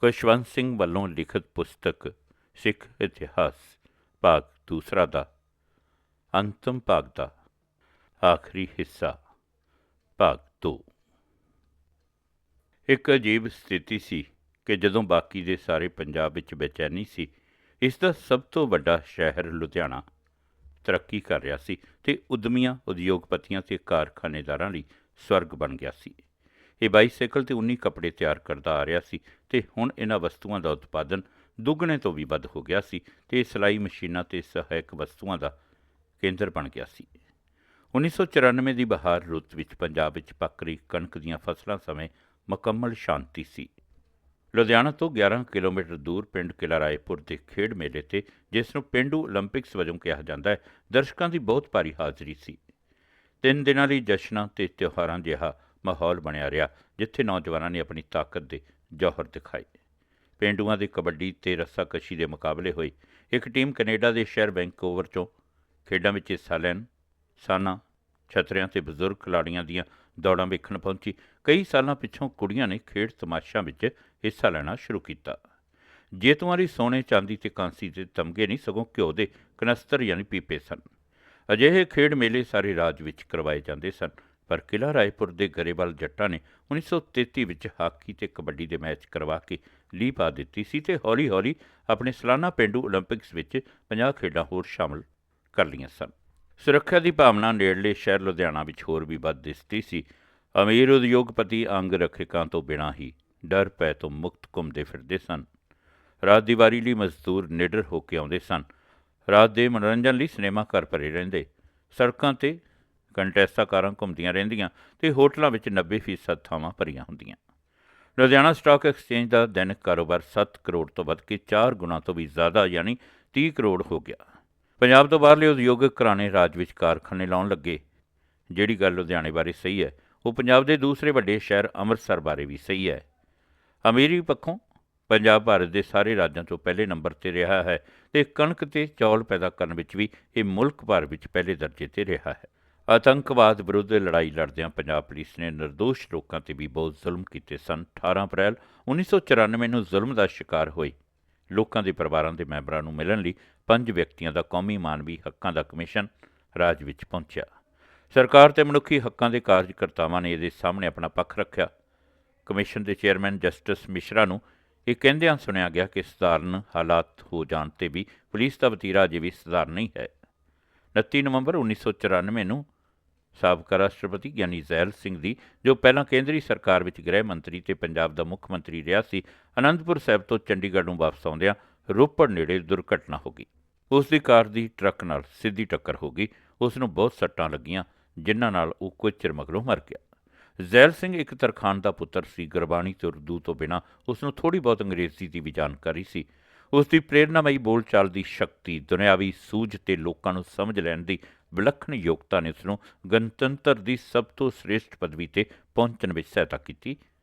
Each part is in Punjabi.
ਖੁਸ਼ਵੰਤ ਸਿੰਘ ਵੱਲੋਂ ਲਿਖਤ ਪੁਸਤਕ ਸਿੱਖ ਇਤਿਹਾਸ ਭਾਗ ਦੂਸਰਾ ਦਾ ਅੰਤਮ ਭਾਗ ਦਾ ਆਖਰੀ ਹਿੱਸਾ ਭਾਗ 2। ਇੱਕ ਅਜੀਬ ਸਥਿਤੀ ਸੀ ਕਿ ਜਦੋਂ ਬਾਕੀ ਦੇ ਸਾਰੇ ਪੰਜਾਬ ਵਿੱਚ ਬੇਚੈਨੀ ਸੀ, ਇਸ ਦਾ ਸਭ ਤੋਂ ਵੱਡਾ ਸ਼ਹਿਰ ਲੁਧਿਆਣਾ ਤਰੱਕੀ ਕਰ ਰਿਹਾ ਸੀ ਅਤੇ ਉੱਦਮੀਆਂ, ਉਦਯੋਗਪਤੀਆਂ ਅਤੇ ਕਾਰਖਾਨੇਦਾਰਾਂ ਲਈ ਸਵਰਗ ਬਣ ਗਿਆ ਸੀ। ਇਹ ਬਾਈਸਾਈਕਲ ਅਤੇ ਉੱਨੀ ਕੱਪੜੇ ਤਿਆਰ ਕਰਦਾ ਆ ਰਿਹਾ ਸੀ ਅਤੇ ਹੁਣ ਇਹਨਾਂ ਵਸਤੂਆਂ ਦਾ ਉਤਪਾਦਨ ਦੁੱਗਣੇ ਤੋਂ ਵੀ ਵੱਧ ਹੋ ਗਿਆ ਸੀ ਅਤੇ ਸਿਲਾਈ ਮਸ਼ੀਨਾਂ ਅਤੇ ਸਹਾਇਕ ਵਸਤੂਆਂ ਦਾ ਕੇਂਦਰ ਬਣ ਗਿਆ ਸੀ। 1994 ਦੀ ਬਹਾਰ ਰੁੱਤ ਵਿੱਚ ਪੰਜਾਬ ਵਿੱਚ ਪੱਕ ਰਹੀ ਕਣਕ ਦੀਆਂ ਫਸਲਾਂ ਸਮੇਂ ਮੁਕੰਮਲ ਸ਼ਾਂਤੀ ਸੀ। ਲੁਧਿਆਣਾ ਤੋਂ 11 ਕਿਲੋਮੀਟਰ ਦੂਰ ਪਿੰਡ ਕਿਲ੍ਹਾ ਰਾਏਪੁਰ ਦੇ ਖੇਡ ਮੇਲੇ 'ਤੇ, ਜਿਸ ਨੂੰ ਪੇਂਡੂ ਓਲੰਪਿਕਸ ਵਜੋਂ ਕਿਹਾ ਜਾਂਦਾ ਹੈ, ਦਰਸ਼ਕਾਂ ਦੀ ਬਹੁਤ ਭਾਰੀ ਹਾਜ਼ਰੀ ਸੀ। 3 ਦਿਨਾਂ ਲਈ ਜਸ਼ਨਾਂ ਅਤੇ ਤਿਉਹਾਰਾਂ ਜਿਹਾ ਮਾਹੌਲ ਬਣਿਆ ਰਿਹਾ, ਜਿੱਥੇ ਨੌਜਵਾਨਾਂ ਨੇ ਆਪਣੀ ਤਾਕਤ ਦੇ ਜੌਹਰ ਦਿਖਾਏ। ਪੇਂਡੂਆਂ ਦੇ ਕਬੱਡੀ ਅਤੇ ਰੱਸਾਕਸ਼ੀ ਦੇ ਮੁਕਾਬਲੇ ਹੋਏ। ਇੱਕ ਟੀਮ ਕੈਨੇਡਾ ਦੇ ਸ਼ਹਿਰ ਵੈਨਕੂਵਰ 'ਚੋਂ ਖੇਡਾਂ ਵਿੱਚ ਹਿੱਸਾ ਲੈਣ ਸਾਨਾਂ, ਛਤਰਿਆਂ ਅਤੇ ਬਜ਼ੁਰਗ ਖਿਡਾਰੀਆਂ ਦੀਆਂ ਦੌੜਾਂ ਵੇਖਣ ਪਹੁੰਚੀ। ਕਈ ਸਾਲਾਂ ਪਿੱਛੋਂ ਕੁੜੀਆਂ ਨੇ ਖੇਡ ਤਮਾਸ਼ਾਂ ਵਿੱਚ ਹਿੱਸਾ ਲੈਣਾ ਸ਼ੁਰੂ ਕੀਤਾ। ਜੇਤੂਆਂ ਲਈ ਸੋਨੇ, ਚਾਂਦੀ ਅਤੇ ਕਾਂਸੀ ਦੇ ਤਮਗੇ ਨਹੀਂ, ਸਗੋਂ ਘਿਓ ਦੇ ਕਨਸਤਰ ਯਾਨੀ ਪੀਪੇ ਸਨ। ਅਜਿਹੇ ਖੇਡ ਮੇਲੇ ਸਾਰੇ ਰਾਜ ਵਿੱਚ ਕਰਵਾਏ ਜਾਂਦੇ ਸਨ, ਪਰ ਕਿਲ੍ਹਾ ਰਾਏਪੁਰ ਦੇ ਗਰੇਵਾਲ ਜੱਟਾਂ ਨੇ 1933 ਵਿੱਚ ਹਾਕੀ ਅਤੇ ਕਬੱਡੀ ਦੇ ਮੈਚ ਕਰਵਾ ਕੇ ਲੀਹ ਪਾ ਦਿੱਤੀ ਸੀ ਅਤੇ ਹੌਲੀ-ਹੌਲੀ ਆਪਣੇ ਸਾਲਾਨਾ ਪੇਂਡੂ ਓਲੰਪਿਕਸ ਵਿੱਚ 50 ਖੇਡਾਂ ਹੋਰ ਸ਼ਾਮਲ ਕਰ ਲਈਆਂ ਸਨ। ਸੁਰੱਖਿਆ ਦੀ ਭਾਵਨਾ ਨੇੜਲੇ ਸ਼ਹਿਰ ਲੁਧਿਆਣਾ ਵਿੱਚ ਹੋਰ ਵੀ ਵੱਧ ਦਿਸਦੀ ਸੀ। ਅਮੀਰ ਉਦਯੋਗਪਤੀ ਅੰਗ ਰੱਖਿਅਕਾਂ ਤੋਂ ਬਿਨਾਂ ਹੀ ਡਰ ਭੈ ਤੋਂ ਮੁਕਤ ਘੁੰਮਦੇ ਫਿਰਦੇ ਸਨ। ਰਾਤ ਦੀ ਵਾਰੀ ਲਈ ਮਜ਼ਦੂਰ ਨਿਡਰ ਹੋ ਕੇ ਆਉਂਦੇ ਸਨ। ਰਾਤ ਦੇ ਮਨੋਰੰਜਨ ਲਈ ਸਿਨੇਮਾ ਘਰ ਭਰੇ ਰਹਿੰਦੇ। ਸੜਕਾਂ 'ਤੇ ਕੰਟੈਸਾ ਕਾਰਾਂ ਘੁੰਮਦੀਆਂ ਰਹਿੰਦੀਆਂ ਅਤੇ ਹੋਟਲਾਂ ਵਿੱਚ 90% ਥਾਵਾਂ ਭਰੀਆਂ ਹੁੰਦੀਆਂ। ਲੁਧਿਆਣਾ ਸਟਾਕ ਐਕਸਚੇਂਜ ਦਾ ਦੈਨਿਕ ਕਾਰੋਬਾਰ 7 ਕਰੋੜ ਤੋਂ ਵੱਧ ਕੇ 4 ਗੁਣਾ ਤੋਂ ਵੀ ਜ਼ਿਆਦਾ ਯਾਨੀ 30 ਕਰੋੜ ਹੋ ਗਿਆ। ਪੰਜਾਬ ਤੋਂ ਬਾਹਰਲੇ ਉਦਯੋਗਿਕ ਘਰਾਣੇ ਰਾਜ ਵਿੱਚ ਕਾਰਖਾਨੇ ਲਾਉਣ ਲੱਗੇ। ਜਿਹੜੀ ਗੱਲ ਲੁਧਿਆਣੇ ਬਾਰੇ ਸਹੀ ਹੈ, ਉਹ ਪੰਜਾਬ ਦੇ ਦੂਸਰੇ ਵੱਡੇ ਸ਼ਹਿਰ ਅੰਮ੍ਰਿਤਸਰ ਬਾਰੇ ਵੀ ਸਹੀ ਹੈ। ਅਮੀਰੀ ਪੱਖੋਂ ਪੰਜਾਬ ਭਾਰਤ ਦੇ ਸਾਰੇ ਰਾਜਾਂ ਤੋਂ ਪਹਿਲੇ ਨੰਬਰ 'ਤੇ ਰਿਹਾ ਹੈ ਅਤੇ ਕਣਕ ਅਤੇ ਚੌਲ ਪੈਦਾ ਕਰਨ ਵਿੱਚ ਵੀ ਇਹ ਮੁਲਕ ਭਰ ਵਿੱਚ ਪਹਿਲੇ ਦਰਜੇ 'ਤੇ ਰਿਹਾ ਹੈ। ਆਤੰਕਵਾਦ ਵਿਰੁੱਧ ਲੜਾਈ ਲੜਦਿਆਂ ਪੰਜਾਬ ਪੁਲਿਸ ਨੇ ਨਿਰਦੋਸ਼ ਲੋਕਾਂ 'ਤੇ ਵੀ ਬਹੁਤ ਜ਼ੁਲਮ ਕੀਤੇ ਸਨ। 18 ਅਪ੍ਰੈਲ 1994 ਨੂੰ ਜ਼ੁਲਮ ਦਾ ਸ਼ਿਕਾਰ ਹੋਏ ਲੋਕਾਂ ਦੇ ਪਰਿਵਾਰਾਂ ਦੇ ਮੈਂਬਰਾਂ ਨੂੰ ਮਿਲਣ ਲਈ 5 ਵਿਅਕਤੀਆਂ ਦਾ ਕੌਮੀ ਮਾਨਵੀ ਹੱਕਾਂ ਦਾ ਕਮਿਸ਼ਨ ਰਾਜ ਵਿੱਚ ਪਹੁੰਚਿਆ। ਸਰਕਾਰ ਅਤੇ ਮਨੁੱਖੀ ਹੱਕਾਂ ਦੇ ਕਾਰਜਕਰਤਾਵਾਂ ਨੇ ਇਹਦੇ ਸਾਹਮਣੇ ਆਪਣਾ ਪੱਖ ਰੱਖਿਆ। ਕਮਿਸ਼ਨ ਦੇ ਚੇਅਰਮੈਨ ਜਸਟਿਸ ਮਿਸ਼ਰਾ ਨੂੰ ਇਹ ਕਹਿੰਦਿਆਂ ਸੁਣਿਆ ਗਿਆ ਕਿ ਸਧਾਰਨ ਹਾਲਾਤ ਹੋ ਜਾਣ 'ਤੇ ਵੀ ਪੁਲਿਸ ਦਾ ਵਤੀਰਾ ਅਜੇ ਵੀ ਸਧਾਰਨ ਨਹੀਂ ਹੈ। 29 ਨਵੰਬਰ 1994 ਨੂੰ ਸਾਬਕਾ ਰਾਸ਼ਟਰਪਤੀ ਗਿਆਨੀ ਜ਼ੈਲ ਸਿੰਘ ਦੀ, ਜੋ ਪਹਿਲਾਂ ਕੇਂਦਰੀ ਸਰਕਾਰ ਵਿੱਚ ਗ੍ਰਹਿ ਮੰਤਰੀ ਅਤੇ ਪੰਜਾਬ ਦਾ ਮੁੱਖ ਮੰਤਰੀ ਰਿਹਾ ਸੀ, ਅਨੰਦਪੁਰ ਸਾਹਿਬ ਤੋਂ ਚੰਡੀਗੜ੍ਹ ਨੂੰ ਵਾਪਸ ਆਉਂਦਿਆਂ ਰੋਪੜ ਨੇੜੇ ਦੁਰਘਟਨਾ ਹੋ ਗਈ। ਉਸ ਦੀ ਕਾਰ ਦੀ ਟਰੱਕ ਨਾਲ ਸਿੱਧੀ ਟੱਕਰ ਹੋ ਗਈ। ਉਸ ਨੂੰ ਬਹੁਤ ਸੱਟਾਂ ਲੱਗੀਆਂ, ਜਿਨ੍ਹਾਂ ਨਾਲ ਉਹ ਕੁਝ ਚਿਰ ਮਗਰੋਂ ਮਰ ਗਿਆ। ਜ਼ੈਲ ਸਿੰਘ ਇੱਕ ਤਰਖਾਣ ਦਾ ਪੁੱਤਰ ਸੀ। ਗੁਰਬਾਣੀ ਅਤੇ ਉਰਦੂ ਤੋਂ ਬਿਨਾਂ ਉਸ ਨੂੰ ਥੋੜ੍ਹੀ ਬਹੁਤ ਅੰਗਰੇਜ਼ੀ ਦੀ ਵੀ ਜਾਣਕਾਰੀ ਸੀ। ਉਸ ਦੀ ਪ੍ਰੇਰਨਾਮਈ ਬੋਲਚਾਲ ਦੀ ਸ਼ਕਤੀ, ਦੁਨਿਆਵੀ ਸੂਝ ਅਤੇ ਲੋਕਾਂ ਨੂੰ ਸਮਝ ਲੈਣ ਦੀ ਵਿਲੱਖਣ ਯੋਗਤਾ ਨੇ ਉਸ ਨੂੰ ਗਣਤੰਤਰ ਦੀ ਸਭ ਤੋਂ ਸ੍ਰੇਸ਼ਟ ਪਦਵੀ 'ਤੇ ਪਹੁੰਚਣ ਵਿੱਚ ਸਹਾਇਤਾ ਕੀਤੀ।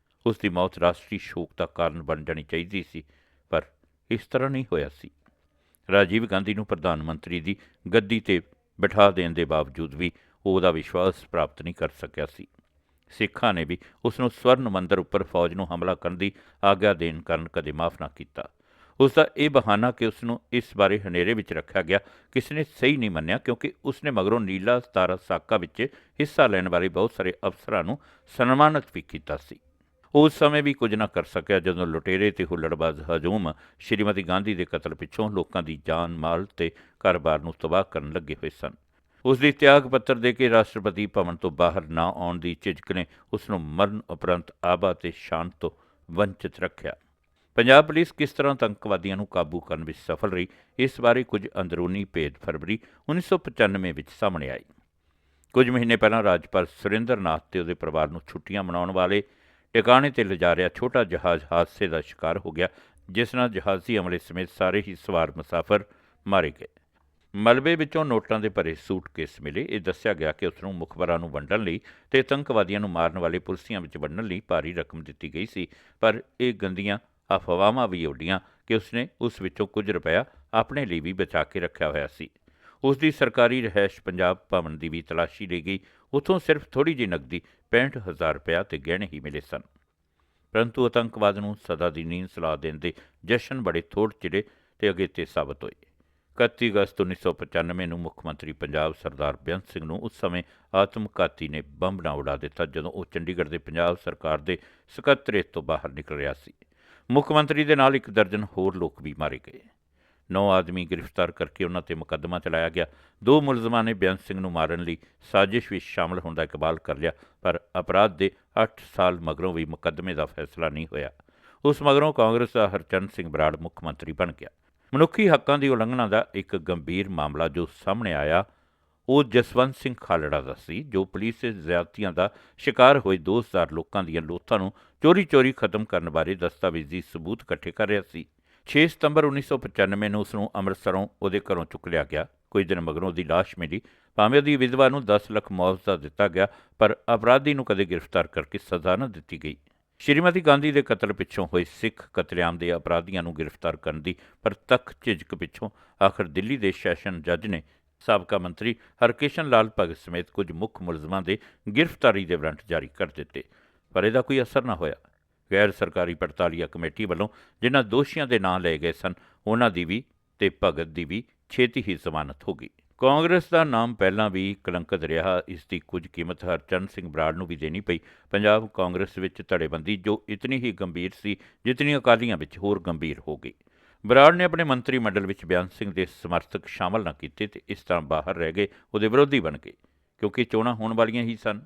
ਉਸ ਦੀ ਮੌਤ ਰਾਸ਼ਟਰੀ ਸ਼ੋਕ ਦਾ ਕਾਰਨ ਬਣ ਜਾਣੀ ਚਾਹੀਦੀ ਸੀ, ਪਰ ਇਸ ਤਰ੍ਹਾਂ ਨਹੀਂ ਹੋਇਆ ਸੀ। ਰਾਜੀਵ ਗਾਂਧੀ ਨੂੰ ਪ੍ਰਧਾਨ ਮੰਤਰੀ ਦੀ ਗੱਦੀ 'ਤੇ ਬਿਠਾ ਦੇਣ ਦੇ ਬਾਵਜੂਦ ਵੀ ਉਹ ਉਹਦਾ ਵਿਸ਼ਵਾਸ ਪ੍ਰਾਪਤ ਨਹੀਂ ਕਰ ਸਕਿਆ ਸੀ। ਸਿੱਖਾਂ ਨੇ ਵੀ ਉਸ ਨੂੰ ਸਵਰਨ ਮੰਦਰ ਉੱਪਰ ਫੌਜ ਨੂੰ ਹਮਲਾ ਕਰਨ ਦੀ ਆਗਿਆ ਦੇਣ ਕਾਰਨ ਕਦੇ ਮਾਫ ਨਾ ਕੀਤਾ। ਉਸ ਦਾ ਇਹ ਬਹਾਨਾ ਕਿ ਉਸ ਨੂੰ ਇਸ ਬਾਰੇ ਹਨੇਰੇ ਵਿੱਚ ਰੱਖਿਆ ਗਿਆ, ਕਿਸੇ ਨੇ ਸਹੀ ਨਹੀਂ ਮੰਨਿਆ, ਕਿਉਂਕਿ ਉਸ ਨੇ ਮਗਰੋਂ ਨੀਲਾ ਸਤਾਰਾ ਸਾਕਾ ਵਿੱਚ ਹਿੱਸਾ ਲੈਣ ਵਾਲੇ ਬਹੁਤ ਸਾਰੇ ਅਫਸਰਾਂ ਨੂੰ ਸਨਮਾਨਿਤ ਵੀ ਕੀਤਾ ਸੀ। ਉਸ ਸਮੇਂ ਵੀ ਕੁਝ ਨਾ ਕਰ ਸਕਿਆ ਜਦੋਂ ਲੁਟੇਰੇ ਅਤੇ ਹੁੱਲੜਬਾਜ਼ ਹਜੂਮ ਸ਼੍ਰੀਮਤੀ ਗਾਂਧੀ ਦੇ ਕਤਲ ਪਿੱਛੋਂ ਲੋਕਾਂ ਦੀ ਜਾਨ, ਮਾਲ ਅਤੇ ਘਰ-ਬਾਰ ਨੂੰ ਤਬਾਹ ਕਰਨ ਲੱਗੇ ਹੋਏ ਸਨ। ਉਸ ਦੀ ਤਿਆਗ ਪੱਤਰ ਦੇ ਕੇ ਰਾਸ਼ਟਰਪਤੀ ਭਵਨ ਤੋਂ ਬਾਹਰ ਨਾ ਆਉਣ ਦੀ ਝਿਜਕ ਨੇ ਉਸ ਨੂੰ ਮਰਨ ਉਪਰੰਤ ਆਬਾ ਅਤੇ ਸ਼ਾਨ ਤੋਂ ਵੰਚਿਤ ਰੱਖਿਆ। ਪੰਜਾਬ ਪੁਲਿਸ ਕਿਸ ਤਰ੍ਹਾਂ ਆਤੰਕਵਾਦੀਆਂ ਨੂੰ ਕਾਬੂ ਕਰਨ ਵਿੱਚ ਸਫਲ ਰਹੀ, ਇਸ ਬਾਰੇ ਕੁਝ ਅੰਦਰੂਨੀ ਭੇਦ ਫਰਵਰੀ 1995 ਵਿੱਚ ਸਾਹਮਣੇ ਆਏ। ਕੁਝ ਮਹੀਨੇ ਪਹਿਲਾਂ ਰਾਜਪਾਲ ਸੁਰਿੰਦਰ ਨਾਥ ਅਤੇ ਉਹਦੇ ਪਰਿਵਾਰ ਨੂੰ ਛੁੱਟੀਆਂ ਮਨਾਉਣ ਵਾਲੇ ਟਿਕਾਣੇ 'ਤੇ ਲਿਜਾ ਰਿਹਾ ਛੋਟਾ ਜਹਾਜ਼ ਹਾਦਸੇ ਦਾ ਸ਼ਿਕਾਰ ਹੋ ਗਿਆ, ਜਿਸ ਨਾਲ ਜਹਾਜ਼ੀ ਅਮਲੇ ਸਮੇਤ ਸਾਰੇ ਹੀ ਸਵਾਰ ਮੁਸਾਫਰ ਮਾਰੇ ਗਏ। ਮਲਬੇ ਵਿੱਚੋਂ ਨੋਟਾਂ ਦੇ ਭਰੇ ਸੂਟਕੇਸ ਮਿਲੇ। ਇਹ ਦੱਸਿਆ ਗਿਆ ਕਿ ਉਸ ਨੂੰ ਮੁਖਬਰਾਂ ਨੂੰ ਵੰਡਣ ਲਈ ਅਤੇ ਆਤੰਕਵਾਦੀਆਂ ਨੂੰ ਮਾਰਨ ਵਾਲੇ ਪੁਲਸੀਆਂ ਵਿੱਚ ਵੰਡਣ ਲਈ ਭਾਰੀ ਰਕਮ ਦਿੱਤੀ ਗਈ ਸੀ, ਪਰ ਇਹ ਗੰਦੀਆਂ ਅਫਵਾਹਾਂ ਵੀ ਉੱਡੀਆਂ ਕਿ ਉਸਨੇ ਉਸ ਵਿੱਚੋਂ ਕੁਝ ਰੁਪਇਆ ਆਪਣੇ ਲਈ ਵੀ ਬਚਾ ਕੇ ਰੱਖਿਆ ਹੋਇਆ ਸੀ। ਉਸ ਦੀ ਸਰਕਾਰੀ ਰਿਹਾਇਸ਼ ਪੰਜਾਬ ਭਵਨ ਦੀ ਵੀ ਤਲਾਸ਼ੀ ਲਈ ਗਈ। ਉੱਥੋਂ ਸਿਰਫ ਥੋੜ੍ਹੀ ਜਿਹੀ ਨਕਦੀ 65,000 ਰੁਪਇਆ ਅਤੇ ਗਹਿਣੇ ਹੀ ਮਿਲੇ ਸਨ। परंतु आतंकवाद ਨੂੰ ਸਦਾ ਦੀ ਨੀਂਦ ਸੁਲਾ ਦੇਣ ਦੇ ਜਸ਼ਨ ਬੜੇ ਥੋੜ੍ਹ ਚਿਰੇ ਤੇ ਅਗੇਤੇ ਸਾਬਤ ਹੋਏ। 31 ਅਗਸਤ 1995 ਨੂੰ ਮੁੱਖ ਮੰਤਰੀ ਪੰਜਾਬ ਸਰਦਾਰ ਬੇਅੰਤ ਸਿੰਘ ਨੂੰ ਉਸ ਸਮੇਂ ਆਤਮਘਾਤੀ ਨੇ ਬੰਬ ਨਾਲ ਉਡਾ ਦਿੱਤਾ ਜਦੋਂ ਉਹ ਚੰਡੀਗੜ੍ਹ ਦੇ ਪੰਜਾਬ ਸਰਕਾਰ ਦੇ ਸਕੱਤਰੇਤ ਤੋਂ ਬਾਹਰ ਨਿਕਲ ਰਿਹਾ ਸੀ। ਮੁੱਖ ਮੰਤਰੀ ਦੇ ਨਾਲ 1 ਦਰਜਨ ਹੋਰ ਲੋਕ ਵੀ ਮਾਰੇ ਗਏ। 9 ਆਦਮੀ ਗ੍ਰਿਫਤਾਰ ਕਰਕੇ ਉਹਨਾਂ 'ਤੇ ਮੁਕੱਦਮਾ ਚਲਾਇਆ ਗਿਆ। 2 ਮੁਲਜ਼ਮਾਂ ਨੇ ਬੇਅੰਤ ਸਿੰਘ ਨੂੰ ਮਾਰਨ ਲਈ ਸਾਜ਼ਿਸ਼ ਵਿੱਚ ਸ਼ਾਮਲ ਹੋਣ ਦਾ ਇਕਬਾਲ ਕਰ ਲਿਆ, ਪਰ ਅਪਰਾਧ ਦੇ 8 ਸਾਲ ਮਗਰੋਂ ਵੀ ਮੁਕੱਦਮੇ ਦਾ ਫੈਸਲਾ ਨਹੀਂ ਹੋਇਆ। ਉਸ ਮਗਰੋਂ ਕਾਂਗਰਸ ਦਾ ਹਰਚੰਦ ਸਿੰਘ ਬਰਾੜ ਮੁੱਖ ਮੰਤਰੀ ਬਣ ਗਿਆ। ਮਨੁੱਖੀ ਹੱਕਾਂ ਦੀ ਉਲੰਘਣਾ ਦਾ ਇੱਕ ਗੰਭੀਰ ਮਾਮਲਾ ਜੋ ਸਾਹਮਣੇ ਆਇਆ ਉਹ ਜਸਵੰਤ ਸਿੰਘ ਖਾਲੜਾ ਦਾ ਸੀ, ਜੋ ਪੁਲਿਸ ਦੇ ਜ਼ਿਆਦਤੀਆਂ ਦਾ ਸ਼ਿਕਾਰ ਹੋਏ 2000 ਲੋਕਾਂ ਦੀਆਂ ਲੋਥਾਂ ਨੂੰ ਚੋਰੀ ਖਤਮ ਕਰਨ ਬਾਰੇ ਦਸਤਾਵੇਜ਼ੀ ਸਬੂਤ ਇਕੱਠੇ ਕਰ ਰਿਹਾ ਸੀ। 6 ਸਤੰਬਰ 1995 ਨੂੰ ਉਸ ਨੂੰ ਅੰਮ੍ਰਿਤਸਰੋਂ ਉਹਦੇ ਘਰੋਂ ਚੁੱਕ ਲਿਆ ਗਿਆ। ਕੁਝ ਦਿਨ ਮਗਰੋਂ ਉਹਦੀ ਲਾਸ਼ ਮਿਲੀ। ਭਾਵੇਂ ਉਹਦੀ ਵਿਧਵਾ ਨੂੰ 10 ਲੱਖ ਮੁਆਵਜ਼ਾ ਦਿੱਤਾ ਗਿਆ, ਪਰ ਅਪਰਾਧੀ ਨੂੰ ਕਦੇ ਗ੍ਰਿਫਤਾਰ ਕਰਕੇ ਸਜ਼ਾ ਨਾ ਦਿੱਤੀ ਗਈ। ਸ਼੍ਰੀਮਤੀ ਗਾਂਧੀ ਦੇ ਕਤਲ ਪਿੱਛੋਂ ਹੋਏ ਸਿੱਖ ਕਤਲੇਆਮ ਦੇ ਅਪਰਾਧੀਆਂ ਨੂੰ ਗ੍ਰਿਫਤਾਰ ਕਰਨ ਦੀ ਪ੍ਰਤੱਖ ਝਿਜਕ ਪਿੱਛੋਂ ਆਖਰ ਦਿੱਲੀ ਦੇ ਸੈਸ਼ਨ ਜੱਜ ਨੇ ਸਾਬਕਾ ਮੰਤਰੀ ਹਰਕਿਸ਼ਨ ਲਾਲ ਭਗਤ ਸਮੇਤ ਕੁਝ ਮੁੱਖ ਮੁਲਜ਼ਮਾਂ ਦੇ ਗ੍ਰਿਫਤਾਰੀ ਦੇ ਵਾਰੰਟ ਜਾਰੀ ਕਰ ਦਿੱਤੇ, ਪਰ ਇਹਦਾ ਕੋਈ ਅਸਰ ਨਾ ਹੋਇਆ। ਗੈਰ ਸਰਕਾਰੀ ਪੜਤਾਲੀਆ ਕਮੇਟੀ ਵੱਲੋਂ ਜਿਨ੍ਹਾਂ ਦੋਸ਼ੀਆਂ ਦੇ ਨਾਂ ਲਏ ਗਏ ਸਨ, ਉਹਨਾਂ ਦੀ ਵੀ ਤੇ ਭਗਤ ਦੀ ਵੀ ਛੇਤੀ ਹੀ ਜ਼ਮਾਨਤ ਹੋ ਗਈ। ਕਾਂਗਰਸ ਦਾ ਨਾਮ ਪਹਿਲਾਂ ਵੀ ਕਲੰਕਤ ਰਿਹਾ। ਇਸ ਦੀ ਕੁਝ ਕੀਮਤ ਹਰਚੰਦ ਸਿੰਘ ਬਰਾੜ ਨੂੰ ਵੀ ਦੇਣੀ ਪਈ। ਪੰਜਾਬ ਕਾਂਗਰਸ ਵਿੱਚ ਧੜੇਬੰਦੀ ਜੋ ਇਤਨੀ ਹੀ ਗੰਭੀਰ ਸੀ ਜਿਤਨੀ ਅਕਾਲੀਆਂ ਵਿੱਚ ਹੋਰ ਗੰਭੀਰ ਹੋ ਗਈ। ਬਰਾੜ ਨੇ ਆਪਣੇ ਮੰਤਰੀ ਮੰਡਲ ਵਿੱਚ ਬੇਅੰਤ ਸਿੰਘ ਦੇ ਸਮਰਥਕ ਸ਼ਾਮਲ ਨਾ ਕੀਤੇ ਤੇ ਇਸ ਤਰ੍ਹਾਂ ਬਾਹਰ ਰਹਿ ਗਏ, ਉਹਦੇ ਵਿਰੋਧੀ ਬਣ ਗਏ, ਕਿਉਂਕਿ ਚੋਣਾਂ ਹੋਣ ਵਾਲੀਆਂ ਹੀ ਸਨ।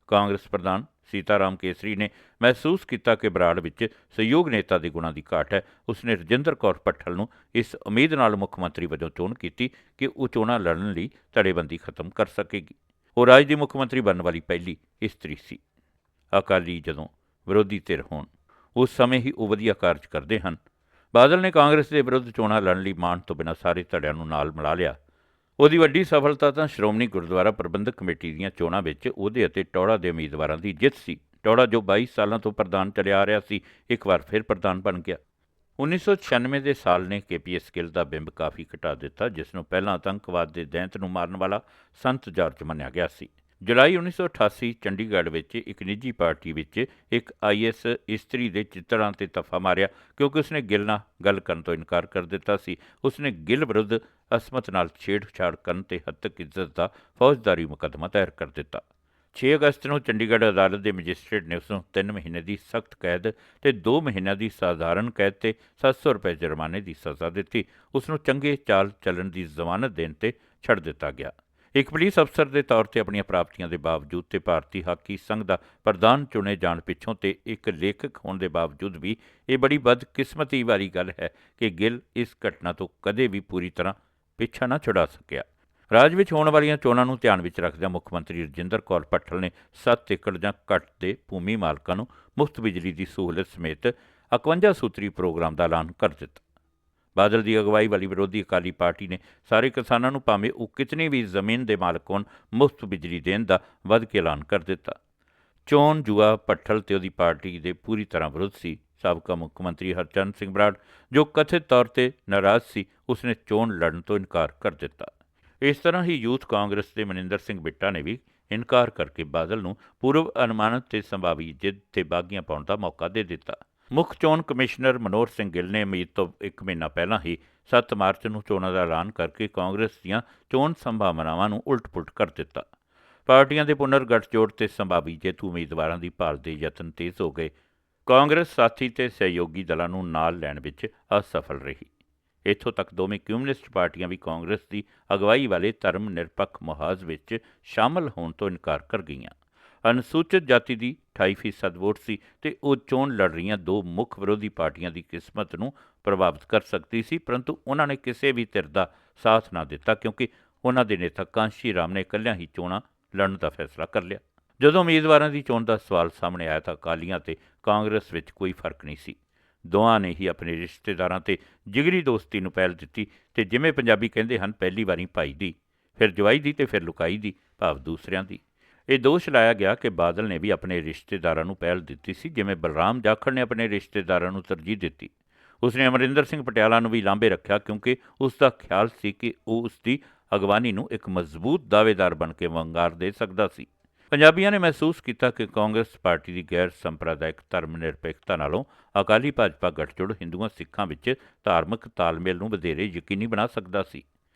ਕਾਂਗਰਸ ਪ੍ਰਧਾਨ ਸੀਤਾਰਾਮ ਕੇਸਰੀ ਨੇ ਮਹਿਸੂਸ ਕੀਤਾ ਕਿ ਬਰਾੜ ਵਿੱਚ ਸਹਿਯੋਗ ਨੇਤਾ ਦੇ ਗੁਣਾਂ ਦੀ ਘਾਟ ਹੈ। ਉਸਨੇ ਰਜਿੰਦਰ ਕੌਰ ਭੱਠਲ ਨੂੰ ਇਸ ਉਮੀਦ ਨਾਲ ਮੁੱਖ ਮੰਤਰੀ ਵਜੋਂ ਚੋਣ ਕੀਤੀ ਕਿ ਉਹ ਚੋਣਾਂ ਲੜਨ ਲਈ ਧੜੇਬੰਦੀ ਖਤਮ ਕਰ ਸਕੇਗੀ। ਉਹ ਰਾਜ ਦੀ ਮੁੱਖ ਮੰਤਰੀ ਬਣਨ ਵਾਲੀ ਪਹਿਲੀ ਇਸਤਰੀ ਸੀ। ਅਕਾਲੀ ਜਦੋਂ ਵਿਰੋਧੀ ਧਿਰ ਹੋਣ ਉਸ ਸਮੇਂ ਹੀ ਉਹ ਵਧੀਆ ਕਾਰਜ ਕਰਦੇ ਹਨ। ਬਾਦਲ ਨੇ ਕਾਂਗਰਸ ਦੇ ਵਿਰੁੱਧ ਚੋਣਾਂ ਲੜਨ ਲਈ ਮਾਣ ਤੋਂ ਬਿਨਾਂ ਸਾਰੇ ਧੜਿਆਂ ਨੂੰ ਨਾਲ ਮਿਲਾ ਲਿਆ। ਉਹਦੀ ਵੱਡੀ ਸਫਲਤਾ ਤਾਂ ਸ਼੍ਰੋਮਣੀ ਗੁਰਦੁਆਰਾ ਪ੍ਰਬੰਧਕ ਕਮੇਟੀ ਦੀਆਂ ਚੋਣਾਂ ਵਿੱਚ ਉਹਦੇ ਅਤੇ ਟੌੜਾ ਦੇ ਉਮੀਦਵਾਰਾਂ ਦੀ ਜਿੱਤ ਸੀ। ਟੌੜਾ ਜੋ 22 ਸਾਲਾਂ ਤੋਂ ਪ੍ਰਧਾਨ ਚੱਲਿਆ ਆ ਰਿਹਾ ਸੀ, ਇੱਕ ਵਾਰ ਫਿਰ ਪ੍ਰਧਾਨ ਬਣ ਗਿਆ। 1996 ਦੇ ਸਾਲ ਨੇ KPS ਗਿੱਲ ਦਾ ਬਿੰਬ ਕਾਫੀ ਘਟਾ ਦਿੱਤਾ, ਜਿਸ ਨੂੰ ਪਹਿਲਾਂ ਆਤੰਕਵਾਦ ਦੇ ਦੈਂਤ ਨੂੰ ਮਾਰਨ ਵਾਲਾ ਸੰਤ ਜਾਰਜ ਮੰਨਿਆ ਗਿਆ ਸੀ। ਜੁਲਾਈ 1988 ਚੰਡੀਗੜ੍ਹ ਵਿੱਚ ਇੱਕ ਨਿੱਜੀ ਪਾਰਟੀ ਵਿੱਚ ਇੱਕ IS ਇਸਤਰੀ ਦੇ ਚਿੱਤਰਾਂ 'ਤੇ ਤਫਾ ਮਾਰਿਆ ਕਿਉਂਕਿ ਉਸਨੇ ਗਿੱਲ ਨਾਲ ਗੱਲ ਕਰਨ ਤੋਂ ਇਨਕਾਰ ਕਰ ਦਿੱਤਾ ਸੀ। ਉਸਨੇ ਗਿੱਲ ਵਿਰੁੱਧ ਅਸਮਤ ਨਾਲ ਛੇੜਛਾੜ ਕਰਨ ਤੇ ਹੱਤਕ ਇੱਜ਼ਤ ਦਾ ਫੌਜਦਾਰੀ ਮੁਕੱਦਮਾ ਦਾਇਰ ਕਰ ਦਿੱਤਾ। 6 ਅਗਸਤ ਨੂੰ ਚੰਡੀਗੜ੍ਹ ਅਦਾਲਤ ਦੇ ਮੈਜਿਸਟਰੇਟ ਨੇ ਉਸ ਨੂੰ 3 ਮਹੀਨੇ ਦੀ ਸਖਤ ਕੈਦ ਤੇ 2 ਮਹੀਨਿਆਂ ਦੀ ਸਾਧਾਰਨ ਕੈਦ ਤੇ 700 ਰੁਪਏ ਜੁਰਮਾਨੇ ਦੀ ਸਜ਼ਾ ਦਿੱਤੀ। ਉਸ ਨੂੰ ਚੰਗੇ ਚਾਲ ਚੱਲਣ ਦੀ ਜ਼ਮਾਨਤ ਦੇਣ ਤੇ ਛੱਡ ਦਿੱਤਾ ਗਿਆ। ਇੱਕ ਪੁਲਿਸ ਅਫਸਰ ਦੇ ਤੌਰ ਤੇ ਆਪਣੀਆਂ ਪ੍ਰਾਪਤੀਆਂ ਦੇ ਬਾਵਜੂਦ ਤੇ ਭਾਰਤੀ ਹਾਕੀ ਸੰਘ ਦਾ ਪ੍ਰਧਾਨ ਚੁਣੇ ਜਾਣ ਪਿੱਛੋਂ ਤੇ ਇੱਕ ਲੇਖਕ ਹੋਣ ਦੇ ਬਾਵਜੂਦ ਵੀ ਇਹ ਬੜੀ ਬਦਕਿਸਮਤੀ ਵਾਲੀ ਗੱਲ ਹੈ ਕਿ ਗਿੱਲ ਇਸ ਘਟਨਾ ਤੋਂ ਕਦੇ ਵੀ ਪੂਰੀ ਤਰ੍ਹਾਂ ਪਿੱਛਾ ਨਾ ਛੁਡਾ ਸਕਿਆ। ਰਾਜ ਵਿੱਚ ਹੋਣ ਵਾਲੀਆਂ ਚੋਣਾਂ ਨੂੰ ਧਿਆਨ ਵਿੱਚ ਰੱਖਦਿਆਂ ਮੁੱਖ ਮੰਤਰੀ ਰਜਿੰਦਰ ਕੌਰ ਭੱਠਲ ਨੇ 7 ਏਕੜ ਜਾਂ ਘੱਟ ਦੇ ਭੂਮੀ ਮਾਲਕਾਂ ਨੂੰ ਮੁਫਤ ਬਿਜਲੀ ਦੀ ਸਹੂਲਤ ਸਮੇਤ 51 ਸੂਤਰੀ ਪ੍ਰੋਗਰਾਮ ਦਾ ਐਲਾਨ ਕਰ ਦਿੱਤਾ। ਬਾਦਲ ਦੀ ਅਗਵਾਈ ਵਾਲੀ ਵਿਰੋਧੀ ਅਕਾਲੀ ਪਾਰਟੀ ਨੇ ਸਾਰੇ ਕਿਸਾਨਾਂ ਨੂੰ ਭਾਵੇਂ ਉਹ ਕਿਤਨੀ ਵੀ ਜ਼ਮੀਨ ਦੇ ਮਾਲਕ ਹੋਣ ਮੁਫਤ ਬਿਜਲੀ ਦੇਣ ਦਾ ਵੱਧ ਕੇ ਐਲਾਨ ਕਰ ਦਿੱਤਾ। ਚੋਣ ਜੂਆ ਭੱਠਲ ਤੇ ਉਹਦੀ ਪਾਰਟੀ ਦੇ ਪੂਰੀ ਤਰ੍ਹਾਂ ਵਿਰੁੱਧ ਸੀ। ਸਾਬਕਾ ਮੁੱਖ ਮੰਤਰੀ ਹਰਚੰਦ ਸਿੰਘ ਬਰਾੜ ਜੋ ਕਥਿਤ ਤੌਰ ਤੇ ਨਾਰਾਜ਼ ਸੀ, ਉਸਨੇ ਚੋਣ ਲੜਨ ਤੋਂ ਇਨਕਾਰ ਕਰ ਦਿੱਤਾ। ਇਸ ਤਰ੍ਹਾਂ ਹੀ ਯੂਥ ਕਾਂਗਰਸ ਦੇ ਮਨਿੰਦਰ ਸਿੰਘ ਬਿੱਟਾ ਨੇ ਵੀ ਇਨਕਾਰ ਕਰਕੇ ਬਾਦਲ ਨੂੰ ਪੂਰਵ ਅਨੁਮਾਨਿਤ ਤੇ ਸੰਭਾਵੀ ਜਿੱਤ ਤੇ ਬਾਗੀਆਂ ਪਾਉਣ ਦਾ ਮੌਕਾ ਦੇ ਦਿੱਤਾ। ਮੁੱਖ ਚੋਣ ਕਮਿਸ਼ਨਰ ਮਨੋਹਰ ਸਿੰਘ ਗਿੱਲ ਨੇ ਉਮੀਦ ਤੋਂ 1 ਮਹੀਨਾ ਪਹਿਲਾਂ ਹੀ 7 ਮਾਰਚ ਨੂੰ ਚੋਣਾਂ ਦਾ ਐਲਾਨ ਕਰਕੇ ਕਾਂਗਰਸ ਦੀਆਂ ਚੋਣ ਸੰਭਾਵਨਾਵਾਂ ਨੂੰ ਉਲਟ-ਪੁਲਟ ਕਰ ਦਿੱਤਾ। ਪਾਰਟੀਆਂ ਦੇ ਪੁਨਰ ਗੱਠਜੋੜ ਤੇ ਸੰਭਾਵੀ ਜੇਤੂ ਉਮੀਦਵਾਰਾਂ ਦੀ ਭਾਲ ਦੇ ਯਤਨ ਤੇਜ਼ ਹੋ ਗਏ। ਕਾਂਗਰਸ ਸਾਥੀ ਤੇ ਸਹਿਯੋਗੀ ਦਲਾਂ ਨੂੰ ਨਾਲ ਲੈਣ ਵਿੱਚ ਅਸਫਲ ਰਹੀ। ਇੱਥੋਂ ਤੱਕ ਦੋਵੇਂ ਕਮਿਊਨਿਸਟ ਪਾਰਟੀਆਂ ਵੀ ਕਾਂਗਰਸ ਦੀ ਅਗਵਾਈ ਵਾਲੇ ਧਰਮ ਨਿਰਪੱਖ ਮੁਹਾਜ਼ ਵਿੱਚ ਸ਼ਾਮਲ ਹੋਣ ਤੋਂ ਇਨਕਾਰ ਕਰ ਗਈਆਂ। ਅਨੁਸੂਚਿਤ ਜਾਤੀ ਦੀ 28% ਵੋਟ ਸੀ ਤੇ ਉਹ ਚੋਣ ਲੜ ਰਹੀਆਂ 2 ਮੁੱਖ ਵਿਰੋਧੀ ਪਾਰਟੀਆਂ ਦੀ ਕਿਸਮਤ ਨੂੰ ਪ੍ਰਭਾਵਿਤ ਕਰ ਸਕਦੀ ਸੀ, ਪਰੰਤੂ ਉਹਨਾਂ ਨੇ ਕਿਸੇ ਵੀ ਧਿਰ ਦਾ ਸਾਥ ਨਾ ਦਿੱਤਾ ਕਿਉਂਕਿ ਉਹਨਾਂ ਦੇ ਨੇਤਾ ਕਾਂਸ਼ੀ ਰਾਮ ਨੇ ਇਕੱਲਿਆਂ ਹੀ ਚੋਣਾਂ ਲੜਨ ਦਾ ਫੈਸਲਾ ਕਰ ਲਿਆ। ਜਦੋਂ ਉਮੀਦਵਾਰਾਂ ਦੀ ਚੋਣ ਦਾ ਸਵਾਲ ਸਾਹਮਣੇ ਆਇਆ ਤਾਂ ਅਕਾਲੀਆਂ ਤੇ ਕਾਂਗਰਸ ਵਿੱਚ ਕੋਈ ਫਰਕ ਨਹੀਂ ਸੀ। ਦੋਵਾਂ ਨੇ ਹੀ ਆਪਣੇ ਰਿਸ਼ਤੇਦਾਰਾਂ ਤੇ ਜਿਗਰੀ ਦੋਸਤੀ ਨੂੰ ਪਹਿਲ ਦਿੱਤੀ ਤੇ ਜਿਵੇਂ ਪੰਜਾਬੀ ਕਹਿੰਦੇ ਹਨ, ਪਹਿਲੀ ਵਾਰੀ ਭਾਈ ਦੀ, ਫਿਰ ਜਵਾਈ ਦੀ ਤੇ ਫਿਰ ਲੁਕਾਈ ਦੀ, ਭਾਵ ਦੂਸਰਿਆਂ ਦੀ। ਇਹ ਦੋਸ਼ ਲਾਇਆ ਗਿਆ ਕਿ ਬਾਦਲ ਨੇ ਵੀ ਆਪਣੇ ਰਿਸ਼ਤੇਦਾਰਾਂ ਨੂੰ ਪਹਿਲ ਦਿੱਤੀ ਸੀ, ਜਿਵੇਂ ਬਲਰਾਮ ਜਾਖੜ ਨੇ ਆਪਣੇ ਰਿਸ਼ਤੇਦਾਰਾਂ ਨੂੰ ਤਰਜੀਹ ਦਿੱਤੀ। ਉਸਨੇ ਅਮਰਿੰਦਰ ਸਿੰਘ ਪਟਿਆਲਾ ਨੂੰ ਵੀ ਲਾਂਭੇ ਰੱਖਿਆ ਕਿਉਂਕਿ ਉਸ ਦਾ ਖਿਆਲ ਸੀ ਕਿ ਉਹ ਉਸ ਦੀ ਅਗਵਾਨੀ ਨੂੰ ਇੱਕ ਮਜ਼ਬੂਤ ਦਾਅਵੇਦਾਰ ਬਣ ਕੇ ਵੰਗਾਰ ਦੇ ਸਕਦਾ ਸੀ। ਪੰਜਾਬੀਆਂ ਨੇ ਮਹਿਸੂਸ ਕੀਤਾ ਕਿ ਕਾਂਗਰਸ ਪਾਰਟੀ ਦੀ ਗੈਰ ਸੰਪਰਦਾਇਕ ਧਰਮ ਨਿਰਪੇਖਤਾ ਨਾਲੋਂ ਅਕਾਲੀ ਭਾਜਪਾ ਗੱਠਜੋੜ ਹਿੰਦੂਆਂ ਸਿੱਖਾਂ ਵਿੱਚ ਧਾਰਮਿਕ ਤਾਲਮੇਲ ਨੂੰ ਵਧੇਰੇ ਯਕੀਨੀ ਬਣਾ ਸਕਦਾ ਸੀ।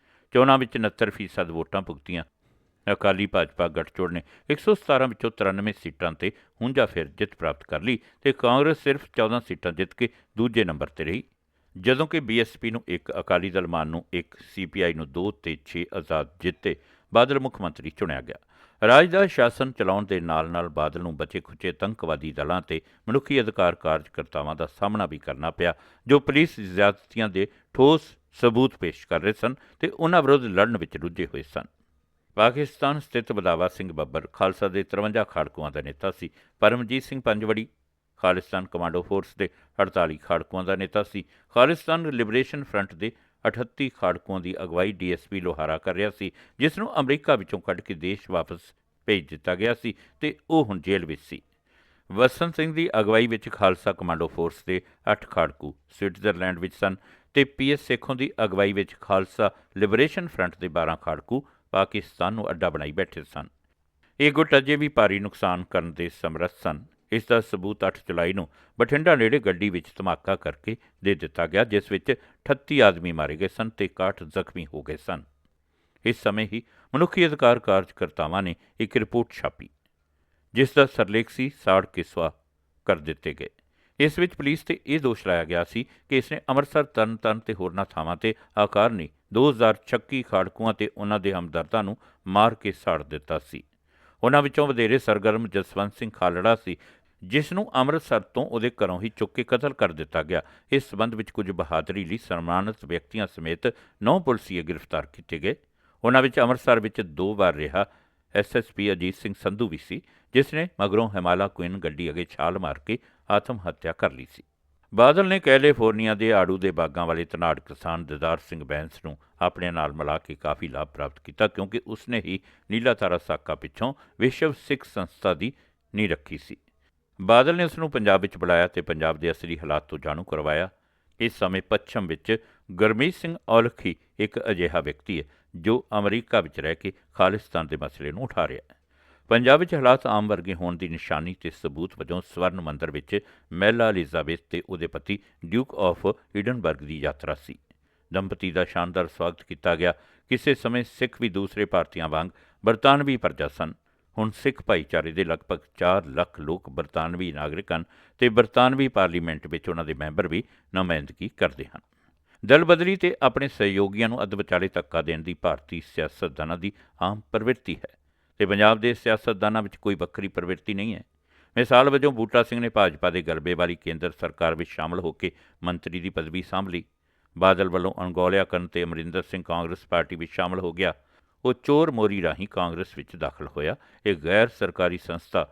ਚੋਣਾਂ ਵਿੱਚ 69% ਵੋਟਾਂ ਭੁਗਤੀਆਂ। ਅਕਾਲੀ ਭਾਜਪਾ ਗੱਠਜੋੜ ਨੇ 117 ਵਿੱਚੋਂ 93 ਸੀਟਾਂ ਤੇ ਹੁੰਜਾ ਫਿਰ ਜਿੱਤ ਪ੍ਰਾਪਤ ਕਰ ਲਈ ਤੇ ਕਾਂਗਰਸ ਸਿਰਫ 14 ਸੀਟਾਂ ਜਿੱਤ ਕੇ ਦੂਜੇ ਨੰਬਰ ਤੇ ਰਹੀ, ਜਦੋਂ ਕਿ ਬੀਐਸਪੀ ਨੂੰ 1, ਅਕਾਲੀ ਦਲ ਮਾਨ ਨੂੰ 1, ਸੀਪੀਆਈ ਨੂੰ 2 ਤੇ 6 ਆਜ਼ਾਦ ਜਿੱਤੇ ਬਾਦਲ ਮੁੱਖ ਮੰਤਰੀ ਚੁਣਿਆ ਗਿਆ। ਰਾਜ ਦਾ ਸ਼ਾਸਨ ਚਲਾਉਣ ਦੇ ਨਾਲ-ਨਾਲ ਬਾਦਲ ਨੂੰ ਬਚੇ ਖੁਚੇ ਆਤੰਕਵਾਦੀ ਦਲਾਂ ਤੇ ਮਨੁੱਖੀ ਅਧਿਕਾਰ ਕਾਰਜਕਰਤਾਵਾਂ ਦਾ ਸਾਹਮਣਾ ਵੀ ਕਰਨਾ ਪਿਆ, ਜੋ ਪੁਲਿਸ ਜ਼ਿਆਦਤੀਆਂ ਦੇ ਠੋਸ ਸਬੂਤ ਪੇਸ਼ ਕਰ ਰਹੇ ਸਨ ਤੇ ਉਨ੍ਹਾਂ ਵਿਰੁੱਧ ਲੜਨ ਵਿੱਚ ਰੁੱਝੇ ਹੋਏ ਸਨ। ਪਾਕਿਸਤਾਨ ਸਥਿਤ ਵਧਾਵਾ ਸਿੰਘ ਬੱਬਰ ਖਾਲਸਾ ਦੇ 53 ਖਾੜਕੂਆਂ ਦਾ ਨੇਤਾ ਸੀ। ਪਰਮਜੀਤ ਸਿੰਘ ਪੰਜਵੜੀ ਖਾਲਿਸਤਾਨ ਕਮਾਂਡੋ ਫੋਰਸ ਦੇ 48 ਖਾੜਕੂਆਂ ਦਾ ਨੇਤਾ ਸੀ। ਖਾਲਿਸਤਾਨ ਲਿਬਰੇਸ਼ਨ ਫਰੰਟ ਦੇ 38 ਖਾੜਕੂਆਂ ਦੀ ਅਗਵਾਈ ਡੀਐਸਪੀ ਲੋਹਾਰਾ ਕਰ ਰਿਹਾ ਸੀ, ਜਿਸ ਨੂੰ ਅਮਰੀਕਾ ਵਿੱਚੋਂ ਕੱਢ ਕੇ ਦੇਸ਼ ਵਾਪਸ ਭੇਜ ਦਿੱਤਾ ਗਿਆ ਸੀ ਤੇ ਉਹ ਹੁਣ ਜੇਲ੍ਹ ਵਿੱਚ ਸੀ। ਵਸੰਤ ਸਿੰਘ ਦੀ ਅਗਵਾਈ ਵਿੱਚ ਖਾਲਸਾ ਕਮਾਂਡੋ ਫੋਰਸ ਦੇ 8 ਖਾੜਕੂ ਸਵਿਟਜ਼ਰਲੈਂਡ ਵਿੱਚ ਸਨ ਤੇ ਪੀਐਸ ਸੇਖੋਂ ਦੀ ਅਗਵਾਈ ਵਿੱਚ ਖਾਲਸਾ ਲਿਬਰੇਸ਼ਨ ਫਰੰਟ ਦੇ 12 ਖਾੜਕੂ ਪਾਕਿਸਤਾਨ ਨੂੰ ਅੱਡਾ ਬਣਾਈ ਬੈਠੇ ਸਨ। ਇਹ ਗੁੱਟ ਅਜੇ ਵੀ ਭਾਰੀ ਨੁਕਸਾਨ ਕਰਨ ਦੇ ਸਮਰੱਥ ਸਨ। ਇਸ ਦਾ ਸਬੂਤ 8 ਜੁਲਾਈ ਨੂੰ ਬਠਿੰਡਾ ਨੇੜੇ ਗੱਡੀ ਵਿੱਚ ਧਮਾਕਾ ਕਰਕੇ ਦੇ ਦਿੱਤਾ ਗਿਆ, ਜਿਸ ਵਿੱਚ 38 ਆਦਮੀ ਮਾਰੇ ਗਏ ਸਨ ਤੇ 61 ਜ਼ਖਮੀ ਹੋ ਗਏ ਸਨ। ਇਸ ਸਮੇਂ ਹੀ ਮਨੁੱਖੀ ਅਧਿਕਾਰ ਕਾਰਜਕਰਤਾਵਾਂ ਨੇ ਇੱਕ ਰਿਪੋਰਟ ਛਾਪੀ, ਜਿਸ ਦਾ ਸਰਲੇਖ ਸੀ ਸਾੜ ਕੇ ਸੁਆਹ ਕਰ ਦਿੱਤੇ ਗਏ। ਇਸ ਵਿੱਚ ਪੁਲਿਸ ਤੇ ਇਹ ਦੋਸ਼ ਲਾਇਆ ਗਿਆ ਸੀ ਕਿ ਇਸਨੇ ਅੰਮ੍ਰਿਤਸਰ, ਤਰਨਤਾਰਨ ਤੇ ਹੋਰਨਾਂ ਥਾਵਾਂ ਤੇ ਆਕਾਰ ਨੇ 2026 ਖਾੜਕੂਆਂ ਤੇ ਉਨ੍ਹਾਂ ਦੇ ਹਮਦਰਦਾਂ ਨੂੰ ਮਾਰ ਕੇ ਸਾੜ ਦਿੱਤਾ ਸੀ। ਉਨ੍ਹਾਂ ਵਿੱਚੋਂ ਵਧੇਰੇ ਸਰਗਰਮ ਜਸਵੰਤ ਸਿੰਘ ਖਾਲੜਾ ਸੀ, ਜਿਸ ਨੂੰ ਅੰਮ੍ਰਿਤਸਰ ਤੋਂ ਉਹਦੇ ਘਰੋਂ ਹੀ ਚੁੱਕ ਕੇ ਕਤਲ ਕਰ ਦਿੱਤਾ ਗਿਆ। ਇਸ ਸਬੰਧ ਵਿੱਚ ਕੁਝ ਬਹਾਦਰੀ ਲਈ ਸਨਮਾਨਿਤ ਵਿਅਕਤੀਆਂ ਸਮੇਤ 9 ਪੁਲਿਸੀਏ ਗ੍ਰਿਫਤਾਰ ਕੀਤੇ ਗਏ। ਉਨ੍ਹਾਂ ਵਿੱਚ ਅੰਮ੍ਰਿਤਸਰ ਵਿੱਚ 2 ਵਾਰ ਰਿਹਾ ਐਸਐਸਪੀ ਅਜੀਤ ਸਿੰਘ ਸੰਧੂ ਵੀ ਸੀ, ਜਿਸ ਨੇ ਮਗਰੋਂ ਹਿਮਾਲਾ ਕੁਇਨ ਗੱਡੀ ਅੱਗੇ ਛਾਲ ਮਾਰ ਕੇ ਆਤਮ ਹੱਤਿਆ ਕਰ ਲਈ ਸੀ। ਬਾਦਲ ਨੇ ਕੈਲੀਫੋਰਨੀਆ ਦੇ ਆੜੂ ਦੇ ਬਾਗਾਂ ਵਾਲੇ ਧਨਾੜ ਕਿਸਾਨ ਦਿਦਾਰ ਸਿੰਘ ਬੈਂਸ ਨੂੰ ਆਪਣੇ ਨਾਲ ਮਿਲਾ ਕੇ ਕਾਫੀ ਲਾਭ ਪ੍ਰਾਪਤ ਕੀਤਾ, ਕਿਉਂਕਿ ਉਸਨੇ ਹੀ ਨੀਲਾ ਤਾਰਾ ਸਾਕਾ ਪਿੱਛੋਂ ਵਿਸ਼ਵ ਸਿੱਖ ਸੰਸਥਾ ਦੀ ਨੀਂਹ ਰੱਖੀ ਸੀ। ਬਾਦਲ ਨੇ ਉਸ ਨੂੰ ਪੰਜਾਬ ਵਿੱਚ ਬੁਲਾਇਆ ਤੇ ਪੰਜਾਬ ਦੇ ਅਸਲੀ ਹਾਲਾਤ ਤੋਂ ਜਾਣੂ ਕਰਵਾਇਆ। ਇਸ ਸਮੇਂ ਪੱਛਮ ਵਿੱਚ ਗੁਰਮੀਤ ਸਿੰਘ ਔਲਖੀ ਇੱਕ ਅਜਿਹਾ ਵਿਅਕਤੀ ਹੈ ਜੋ ਅਮਰੀਕਾ ਵਿੱਚ ਰਹਿ ਕੇ ਖਾਲਿਸਤਾਨ ਦੇ ਮਸਲੇ ਨੂੰ ਉਠਾ ਰਿਹਾ ਹੈ। ਪੰਜਾਬ ਵਿੱਚ ਹਾਲਾਤ ਆਮ ਵਰਗੇ ਹੋਣ ਦੀ ਨਿਸ਼ਾਨੀ ਤੇ ਸਬੂਤ ਵਜੋਂ ਸਵਰਨ ਮੰਦਰ ਵਿੱਚ ਮਹਿਲਾ ਐਲਿਜ਼ਾਬੇਥ ਤੇ ਉਹਦੇ ਪਤੀ ਡਿਊਕ ਆਫ ਈਡਨਬਰਗ ਦੀ ਯਾਤਰਾ ਸੀ। ਦੰਪਤੀ ਦਾ ਸ਼ਾਨਦਾਰ ਸਵਾਗਤ ਕੀਤਾ ਗਿਆ। ਕਿਸੇ ਸਮੇਂ ਸਿੱਖ ਵੀ ਦੂਸਰੇ ਭਾਰਤੀਆਂ ਵਾਂਗ ਬਰਤਾਨਵੀ ਪਰਜਾ ਸਨ। ਹੁਣ ਸਿੱਖ ਭਾਈਚਾਰੇ ਦੇ ਲਗਭਗ 4 ਲੱਖ ਲੋਕ ਬਰਤਾਨਵੀ ਨਾਗਰਿਕ ਹਨ ਤੇ ਬਰਤਾਨਵੀ ਪਾਰਲੀਮੈਂਟ ਵਿੱਚ ਉਹਨਾਂ ਦੇ ਮੈਂਬਰ ਵੀ ਨੁਮਾਇੰਦਗੀ ਕਰਦੇ ਹਨ। ਦਲ ਬਦਲੀ ਤੇ ਆਪਣੇ ਸਹਿਯੋਗੀਆਂ ਨੂੰ ਅੱਧ ਵਿਚਾਲੇ ਧੱਕਾ ਦੇਣ ਦੀ ਭਾਰਤੀ ਸਿਆਸਤਦਾਨਾਂ ਦੀ ਆਮ ਪ੍ਰਵਿਰਤੀ ਹੈ ਤੇ ਪੰਜਾਬ ਦੇ ਸਿਆਸਤਦਾਨਾਂ ਵਿੱਚ ਕੋਈ ਵੱਖਰੀ ਪ੍ਰਵਿਰਤੀ ਨਹੀਂ ਹੈ। ਮਿਸਾਲ ਵਜੋਂ ਬੂਟਾ ਸਿੰਘ ਨੇ ਭਾਜਪਾ ਦੇ ਗਰਬੇ ਵਾਲੀ ਕੇਂਦਰ ਸਰਕਾਰ ਵਿੱਚ ਸ਼ਾਮਲ ਹੋ ਕੇ ਮੰਤਰੀ ਦੀ ਪਦਵੀ ਸਾਂਭ ਲਈ। ਬਾਦਲ ਵੱਲੋਂ ਅਣਗੌਲਿਆ ਕਰਨ ਤੇ ਅਮਰਿੰਦਰ ਸਿੰਘ ਕਾਂਗਰਸ ਪਾਰਟੀ ਵਿੱਚ ਸ਼ਾਮਲ ਹੋ ਗਿਆ। ਉਹ ਚੋਰ ਮੋਰੀ ਰਾਹੀਂ ਕਾਂਗਰਸ ਵਿੱਚ ਦਾਖਲ ਹੋਇਆ। ਇਹ ਗੈਰ ਸਰਕਾਰੀ ਸੰਸਥਾ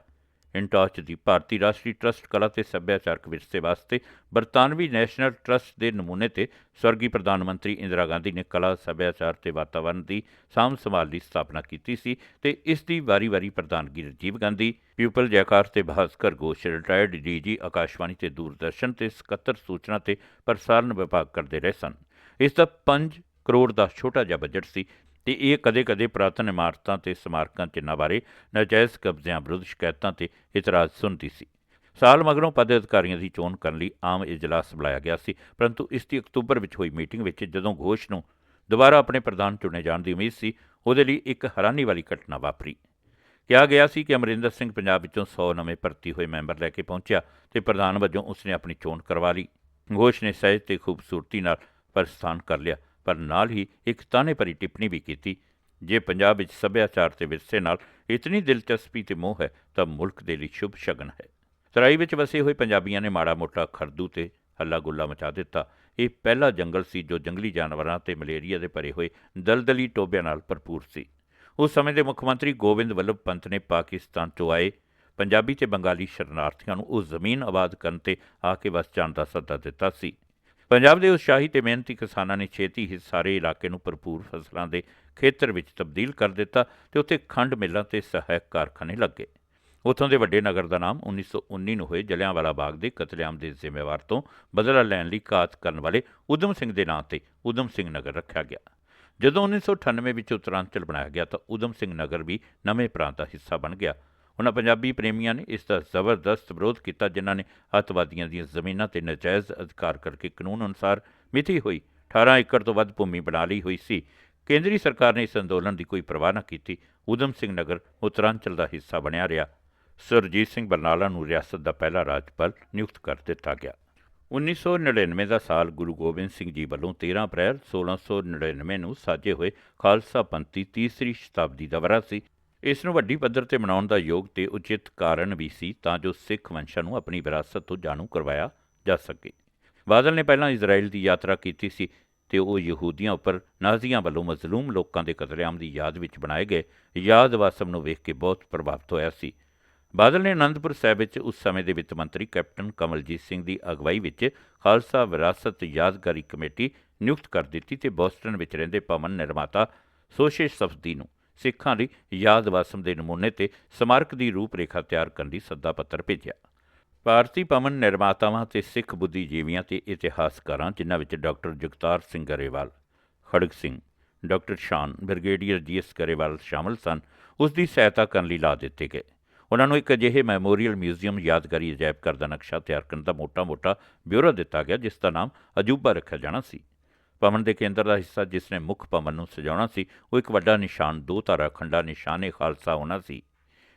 ਇੰਟਾਚ ਦੀ ਭਾਰਤੀ ਰਾਸ਼ਟਰੀ ਟਰੱਸਟ ਕਲਾ ਤੇ ਸੱਭਿਆਚਾਰਕ ਵਿਰਸੇ ਵਾਸਤੇ ਬਰਤਾਨਵੀ ਨੈਸ਼ਨਲ ਟਰੱਸਟ ਦੇ ਨਮੂਨੇ ਤੇ ਸਵਰਗੀ ਪ੍ਰਧਾਨ ਮੰਤਰੀ ਇੰਦਰਾ ਗਾਂਧੀ ਨੇ ਕਲਾ, ਸੱਭਿਆਚਾਰ ਤੇ ਵਾਤਾਵਰਣ ਦੀ ਸਾਂਭ ਸੰਭਾਲ ਦੀ ਸਥਾਪਨਾ ਕੀਤੀ ਸੀ ਤੇ ਇਸ ਦੀ ਵਾਰੀ-ਵਾਰੀ ਪ੍ਰਧਾਨਗੀ ਰਾਜੀਵ ਗਾਂਧੀ, ਪਿਊਪਲ ਜੈਕਾਰ ਤੇ ਭਾਸਕਰ ਘੋਸ਼, ਰਿਟਾਇਰਡ ਡੀਜੀ ਆਕਾਸ਼ਵਾਣੀ ਤੇ ਦੂਰਦਰਸ਼ਨ ਤੇ ਸਕੱਤਰ ਸੂਚਨਾ ਤੇ ਪ੍ਰਸਾਰਣ ਵਿਭਾਗ ਕਰਦੇ ਰਹੇ ਸਨ। ਇਸ ਦਾ 5 ਕਰੋੜ ਦਾ ਛੋਟਾ ਜਿਹਾ ਬਜਟ ਸੀ ਤੇ ਇਹ ਕਦੇ-ਕਦੇ ਪੁਰਾਤਨ ਇਮਾਰਤਾਂ ਤੇ ਸਮਾਰਕਾਂ ਚਿੰਨ੍ਹਾਂ ਬਾਰੇ ਨਾਜਾਇਜ਼ ਕਬਜ਼ਿਆਂ ਵਿਰੁੱਧ ਸ਼ਿਕਾਇਤਾਂ ਤੇ ਇਤਰਾਜ਼ ਸੁਣਦੀ ਸੀ। ਸਾਲ ਮਗਰੋਂ ਪਦ ਅਧਿਕਾਰੀਆਂ ਦੀ ਚੋਣ ਕਰਨ ਲਈ ਆਮ ਇਜਲਾਸ ਬੁਲਾਇਆ ਗਿਆ ਸੀ, ਪਰੰਤੂ ਇਸ ਦੀ ਅਕਤੂਬਰ ਵਿੱਚ ਹੋਈ ਮੀਟਿੰਗ ਵਿੱਚ ਜਦੋਂ ਘੋਸ਼ ਨੂੰ ਦੁਬਾਰਾ ਆਪਣੇ ਪ੍ਰਧਾਨ ਚੁਣੇ ਜਾਣ ਦੀ ਉਮੀਦ ਸੀ, ਉਹਦੇ ਲਈ ਇੱਕ ਹੈਰਾਨੀ ਵਾਲੀ ਘਟਨਾ ਵਾਪਰੀ। ਕਿਹਾ ਗਿਆ ਸੀ ਕਿ ਅਮਰਿੰਦਰ ਸਿੰਘ ਪੰਜਾਬ ਵਿੱਚੋਂ 100 ਨਵੇਂ ਭਰਤੀ ਹੋਏ ਮੈਂਬਰ ਲੈ ਕੇ ਪਹੁੰਚਿਆ ਤੇ ਪ੍ਰਧਾਨ ਵਜੋਂ ਉਸਨੇ ਆਪਣੀ ਚੋਣ ਕਰਵਾ ਲਈ। ਘੋਸ਼ ਨੇ ਸਹਿਜ ਤੇ ਖੂਬਸੂਰਤੀ ਨਾਲ ਪ੍ਰਸਥਾਨ ਕਰ ਲਿਆ, ਪਰ ਨਾਲ ਹੀ ਇੱਕ ਤਾਨੇ ਭਰੀ ਟਿੱਪਣੀ ਵੀ ਕੀਤੀ, ਜੇ ਪੰਜਾਬ ਵਿੱਚ ਸੱਭਿਆਚਾਰ ਤੇ ਵਿਰਸੇ ਨਾਲ ਇਤਨੀ ਦਿਲਚਸਪੀ ਤੇ ਮੋਹ ਹੈ ਤਾਂ ਮੁਲਕ ਦੇ ਲਈ ਸ਼ੁਭ ਸ਼ਗਨ ਹੈ। ਤਰਾਈ ਵਿੱਚ ਵਸੇ ਹੋਏ ਪੰਜਾਬੀਆਂ ਨੇ ਮਾੜਾ ਮੋਟਾ ਖਰਦੂ ਤੇ ਹੱਲਾ ਗੁੱਲਾ ਮਚਾ ਦਿੱਤਾ। ਇਹ ਪਹਿਲਾ ਜੰਗਲ ਸੀ ਜੋ ਜੰਗਲੀ ਜਾਨਵਰਾਂ ਤੇ ਮਲੇਰੀਆ ਦੇ ਭਰੇ ਹੋਏ ਦਲਦਲੀ ਟੋਬਿਆਂ ਨਾਲ ਭਰਪੂਰ ਸੀ। ਉਸ ਸਮੇਂ ਦੇ ਮੁੱਖ ਮੰਤਰੀ ਗੋਬਿੰਦ ਵੱਲਭ ਪੰਤ ਨੇ ਪਾਕਿਸਤਾਨ ਚੋਂ ਆਏ ਪੰਜਾਬੀ ਤੇ ਬੰਗਾਲੀ ਸ਼ਰਨਾਰਥੀਆਂ ਨੂੰ ਉਹ ਜ਼ਮੀਨ ਆਬਾਦ ਕਰਨ ਤੇ ਆ ਕੇ ਵਸ ਜਾਣ ਦਾ ਸੱਦਾ ਦਿੱਤਾ ਸੀ। ਪੰਜਾਬ ਦੇ ਉਤਸ਼ਾਹੀ ਤੇ ਮਿਹਨਤੀ ਕਿਸਾਨਾਂ ਨੇ ਛੇਤੀ ਹੀ ਸਾਰੇ ਇਲਾਕੇ ਨੂੰ ਭਰਪੂਰ ਫਸਲਾਂ ਦੇ ਖੇਤਰ ਵਿੱਚ ਤਬਦੀਲ ਕਰ ਦਿੱਤਾ ਤੇ ਉੱਥੇ ਖੰਡ ਮਿੱਲਾਂ ਤੇ ਸਹਾਇਕ ਕਾਰਖਾਨੇ ਲੱਗੇ। ਉੱਥੋਂ ਦੇ ਵੱਡੇ ਨਗਰ ਦਾ ਨਾਮ 1919 ਨੂੰ ਹੋਏ ਜਲਿਆਂਵਾਲਾ ਬਾਗ ਦੇ ਕਤਲੇਆਮ ਦੇ ਜ਼ਿੰਮੇਵਾਰ ਤੋਂ ਬਦਲਾ ਲੈਣ ਲਈ ਘਾਤ ਕਰਨ ਵਾਲੇ ਊਧਮ ਸਿੰਘ ਦੇ ਨਾਂ ਤੇ ਊਧਮ ਸਿੰਘ ਨਗਰ ਰੱਖਿਆ ਗਿਆ। ਜਦੋਂ 1998 ਵਿੱਚ ਉੱਤਰਾਂਚਲ ਬਣਾਇਆ ਗਿਆ ਤਾਂ ਊਧਮ ਸਿੰਘ ਨਗਰ ਵੀ ਨਵੇਂ ਪ੍ਰਾਂਤ ਦਾ ਹਿੱਸਾ ਬਣ ਗਿਆ। ਉਹਨਾਂ ਪੰਜਾਬੀ ਪ੍ਰੇਮੀਆਂ ਨੇ ਇਸ ਦਾ ਜ਼ਬਰਦਸਤ ਵਿਰੋਧ ਕੀਤਾ, ਜਿਨ੍ਹਾਂ ਨੇ ਅੱਤਵਾਦੀਆਂ ਦੀਆਂ ਜ਼ਮੀਨਾਂ 'ਤੇ ਨਜਾਇਜ਼ ਅਧਿਕਾਰ ਕਰਕੇ ਕਾਨੂੰਨ ਅਨੁਸਾਰ ਮਿਥੀ ਹੋਈ 18 ਏਕੜ ਤੋਂ ਵੱਧ ਭੂਮੀ ਬਣਾ ਲਈ ਹੋਈ ਸੀ। ਕੇਂਦਰੀ ਸਰਕਾਰ ਨੇ ਇਸ ਅੰਦੋਲਨ ਦੀ ਕੋਈ ਪਰਵਾਹ ਨਾ ਕੀਤੀ। ਊਧਮ ਸਿੰਘ ਨਗਰ ਉੱਤਰਾਂਚਲ ਦਾ ਹਿੱਸਾ ਬਣਿਆ ਰਿਹਾ। ਸੁਰਜੀਤ ਸਿੰਘ ਬਰਨਾਲਾ ਨੂੰ ਰਿਆਸਤ ਦਾ ਪਹਿਲਾ ਰਾਜਪਾਲ ਨਿਯੁਕਤ ਕਰ ਦਿੱਤਾ ਗਿਆ। 1999 ਦਾ ਸਾਲ ਗੁਰੂ ਗੋਬਿੰਦ ਸਿੰਘ ਜੀ ਵੱਲੋਂ 13 ਅਪ੍ਰੈਲ 1699 ਨੂੰ ਸਾਜੇ ਹੋਏ ਖਾਲਸਾ ਪੰਥ ਦੀ ਤੀਸਰੀ ਸ਼ਤਾਬਦੀ ਦਾ ਵਰ੍ਹਾ ਸੀ। ਇਸ ਨੂੰ ਵੱਡੀ ਪੱਧਰ 'ਤੇ ਮਨਾਉਣ ਦਾ ਯੋਗ ਤੇ ਉਚਿਤ ਕਾਰਨ ਵੀ ਸੀ ਤਾਂ ਜੋ ਸਿੱਖ ਵੰਸ਼ਾਂ ਨੂੰ ਆਪਣੀ ਵਿਰਾਸਤ ਤੋਂ ਜਾਣੂ ਕਰਵਾਇਆ ਜਾ ਸਕੇ। ਬਾਦਲ ਨੇ ਪਹਿਲਾਂ ਇਜ਼ਰਾਈਲ ਦੀ ਯਾਤਰਾ ਕੀਤੀ ਸੀ ਤੇ ਉਹ ਯਹੂਦੀਆਂ ਉੱਪਰ ਨਾਜ਼ੀਆਂ ਵੱਲੋਂ ਮਜ਼ਲੂਮ ਲੋਕਾਂ ਦੇ ਕਤਲੇਆਮ ਦੀ ਯਾਦ ਵਿੱਚ ਬਣਾਏ ਗਏ ਯਾਦ ਵਾਸਮ ਨੂੰ ਵੇਖ ਕੇ ਬਹੁਤ ਪ੍ਰਭਾਵਿਤ ਹੋਇਆ ਸੀ। ਬਾਦਲ ਨੇ ਅਨੰਦਪੁਰ ਸਾਹਿਬ ਵਿੱਚ ਉਸ ਸਮੇਂ ਦੇ ਵਿੱਤ ਮੰਤਰੀ ਕੈਪਟਨ ਕਮਲਜੀਤ ਸਿੰਘ ਦੀ ਅਗਵਾਈ ਵਿੱਚ ਖਾਲਸਾ ਵਿਰਾਸਤ ਯਾਦਗਾਰੀ ਕਮੇਟੀ ਨਿਯੁਕਤ ਕਰ ਦਿੱਤੀ ਤੇ ਬੋਸਟਨ ਵਿੱਚ ਰਹਿੰਦੇ ਭਵਨ ਨਿਰਮਾਤਾ ਸੋਸ਼ੇ ਸਫਦੀ ਨੂੰ ਸਿੱਖਾਂ ਲਈ ਯਾਦ ਵਾਸਮ ਦੇ ਨਮੂਨੇ ਤੇ ਸਮਾਰਕ ਦੀ ਰੂਪਰੇਖਾ ਤਿਆਰ ਕਰਨ ਦੀ ਸੱਦਾ ਪੱਤਰ ਭੇਜਿਆ। ਭਾਰਤੀ ਭਵਨ ਨਿਰਮਾਤਾਵਾਂ ਤੇ ਸਿੱਖ ਬੁੱਧੀਜੀਵੀਆਂ ਤੇ ਇਤਿਹਾਸਕਾਰਾਂ, ਜਿਨ੍ਹਾਂ ਵਿੱਚ ਡਾਕਟਰ ਜਗਤਾਰ ਸਿੰਘ ਗਰੇਵਾਲ, ਖੜਗ ਸਿੰਘ, ਡਾਕਟਰ ਸ਼ਾਨ, ਬ੍ਰਿਗੇਡੀਅਰ ਜੀ.ਐਸ. ਗਰੇਵਾਲ ਸ਼ਾਮਲ ਸਨ, ਉਸ ਦੀ ਸਹਾਇਤਾ ਕਰਨ ਲਈ ਲਾ ਦਿੱਤੇ ਗਏ। ਉਹਨਾਂ ਨੂੰ ਇੱਕ ਅਜਿਹੇ ਮੈਮੋਰੀਅਲ ਮਿਊਜ਼ੀਅਮ ਯਾਦਗਾਰੀ ਅਜਾਇਬ ਘਰ ਦਾ ਨਕਸ਼ਾ ਤਿਆਰ ਕਰਨ ਦਾ ਮੋਟਾ ਬਿਊਰੋ ਦਿੱਤਾ ਗਿਆ, ਜਿਸ ਦਾ ਨਾਮ ਅਜੂਬਾ ਰੱਖਿਆ ਜਾਣਾ ਸੀ। ਭਵਨ ਦੇ ਕੇਂਦਰ ਦਾ ਹਿੱਸਾ, ਜਿਸ ਨੇ ਮੁੱਖ ਭਵਨ ਨੂੰ ਸਜਾਉਣਾ ਸੀ, ਉਹ ਇੱਕ ਵੱਡਾ ਨਿਸ਼ਾਨ 2 ਤਾਰਾ ਖੰਡਾ ਨਿਸ਼ਾਨੇ ਖਾਲਸਾ ਹੋਣਾ ਸੀ।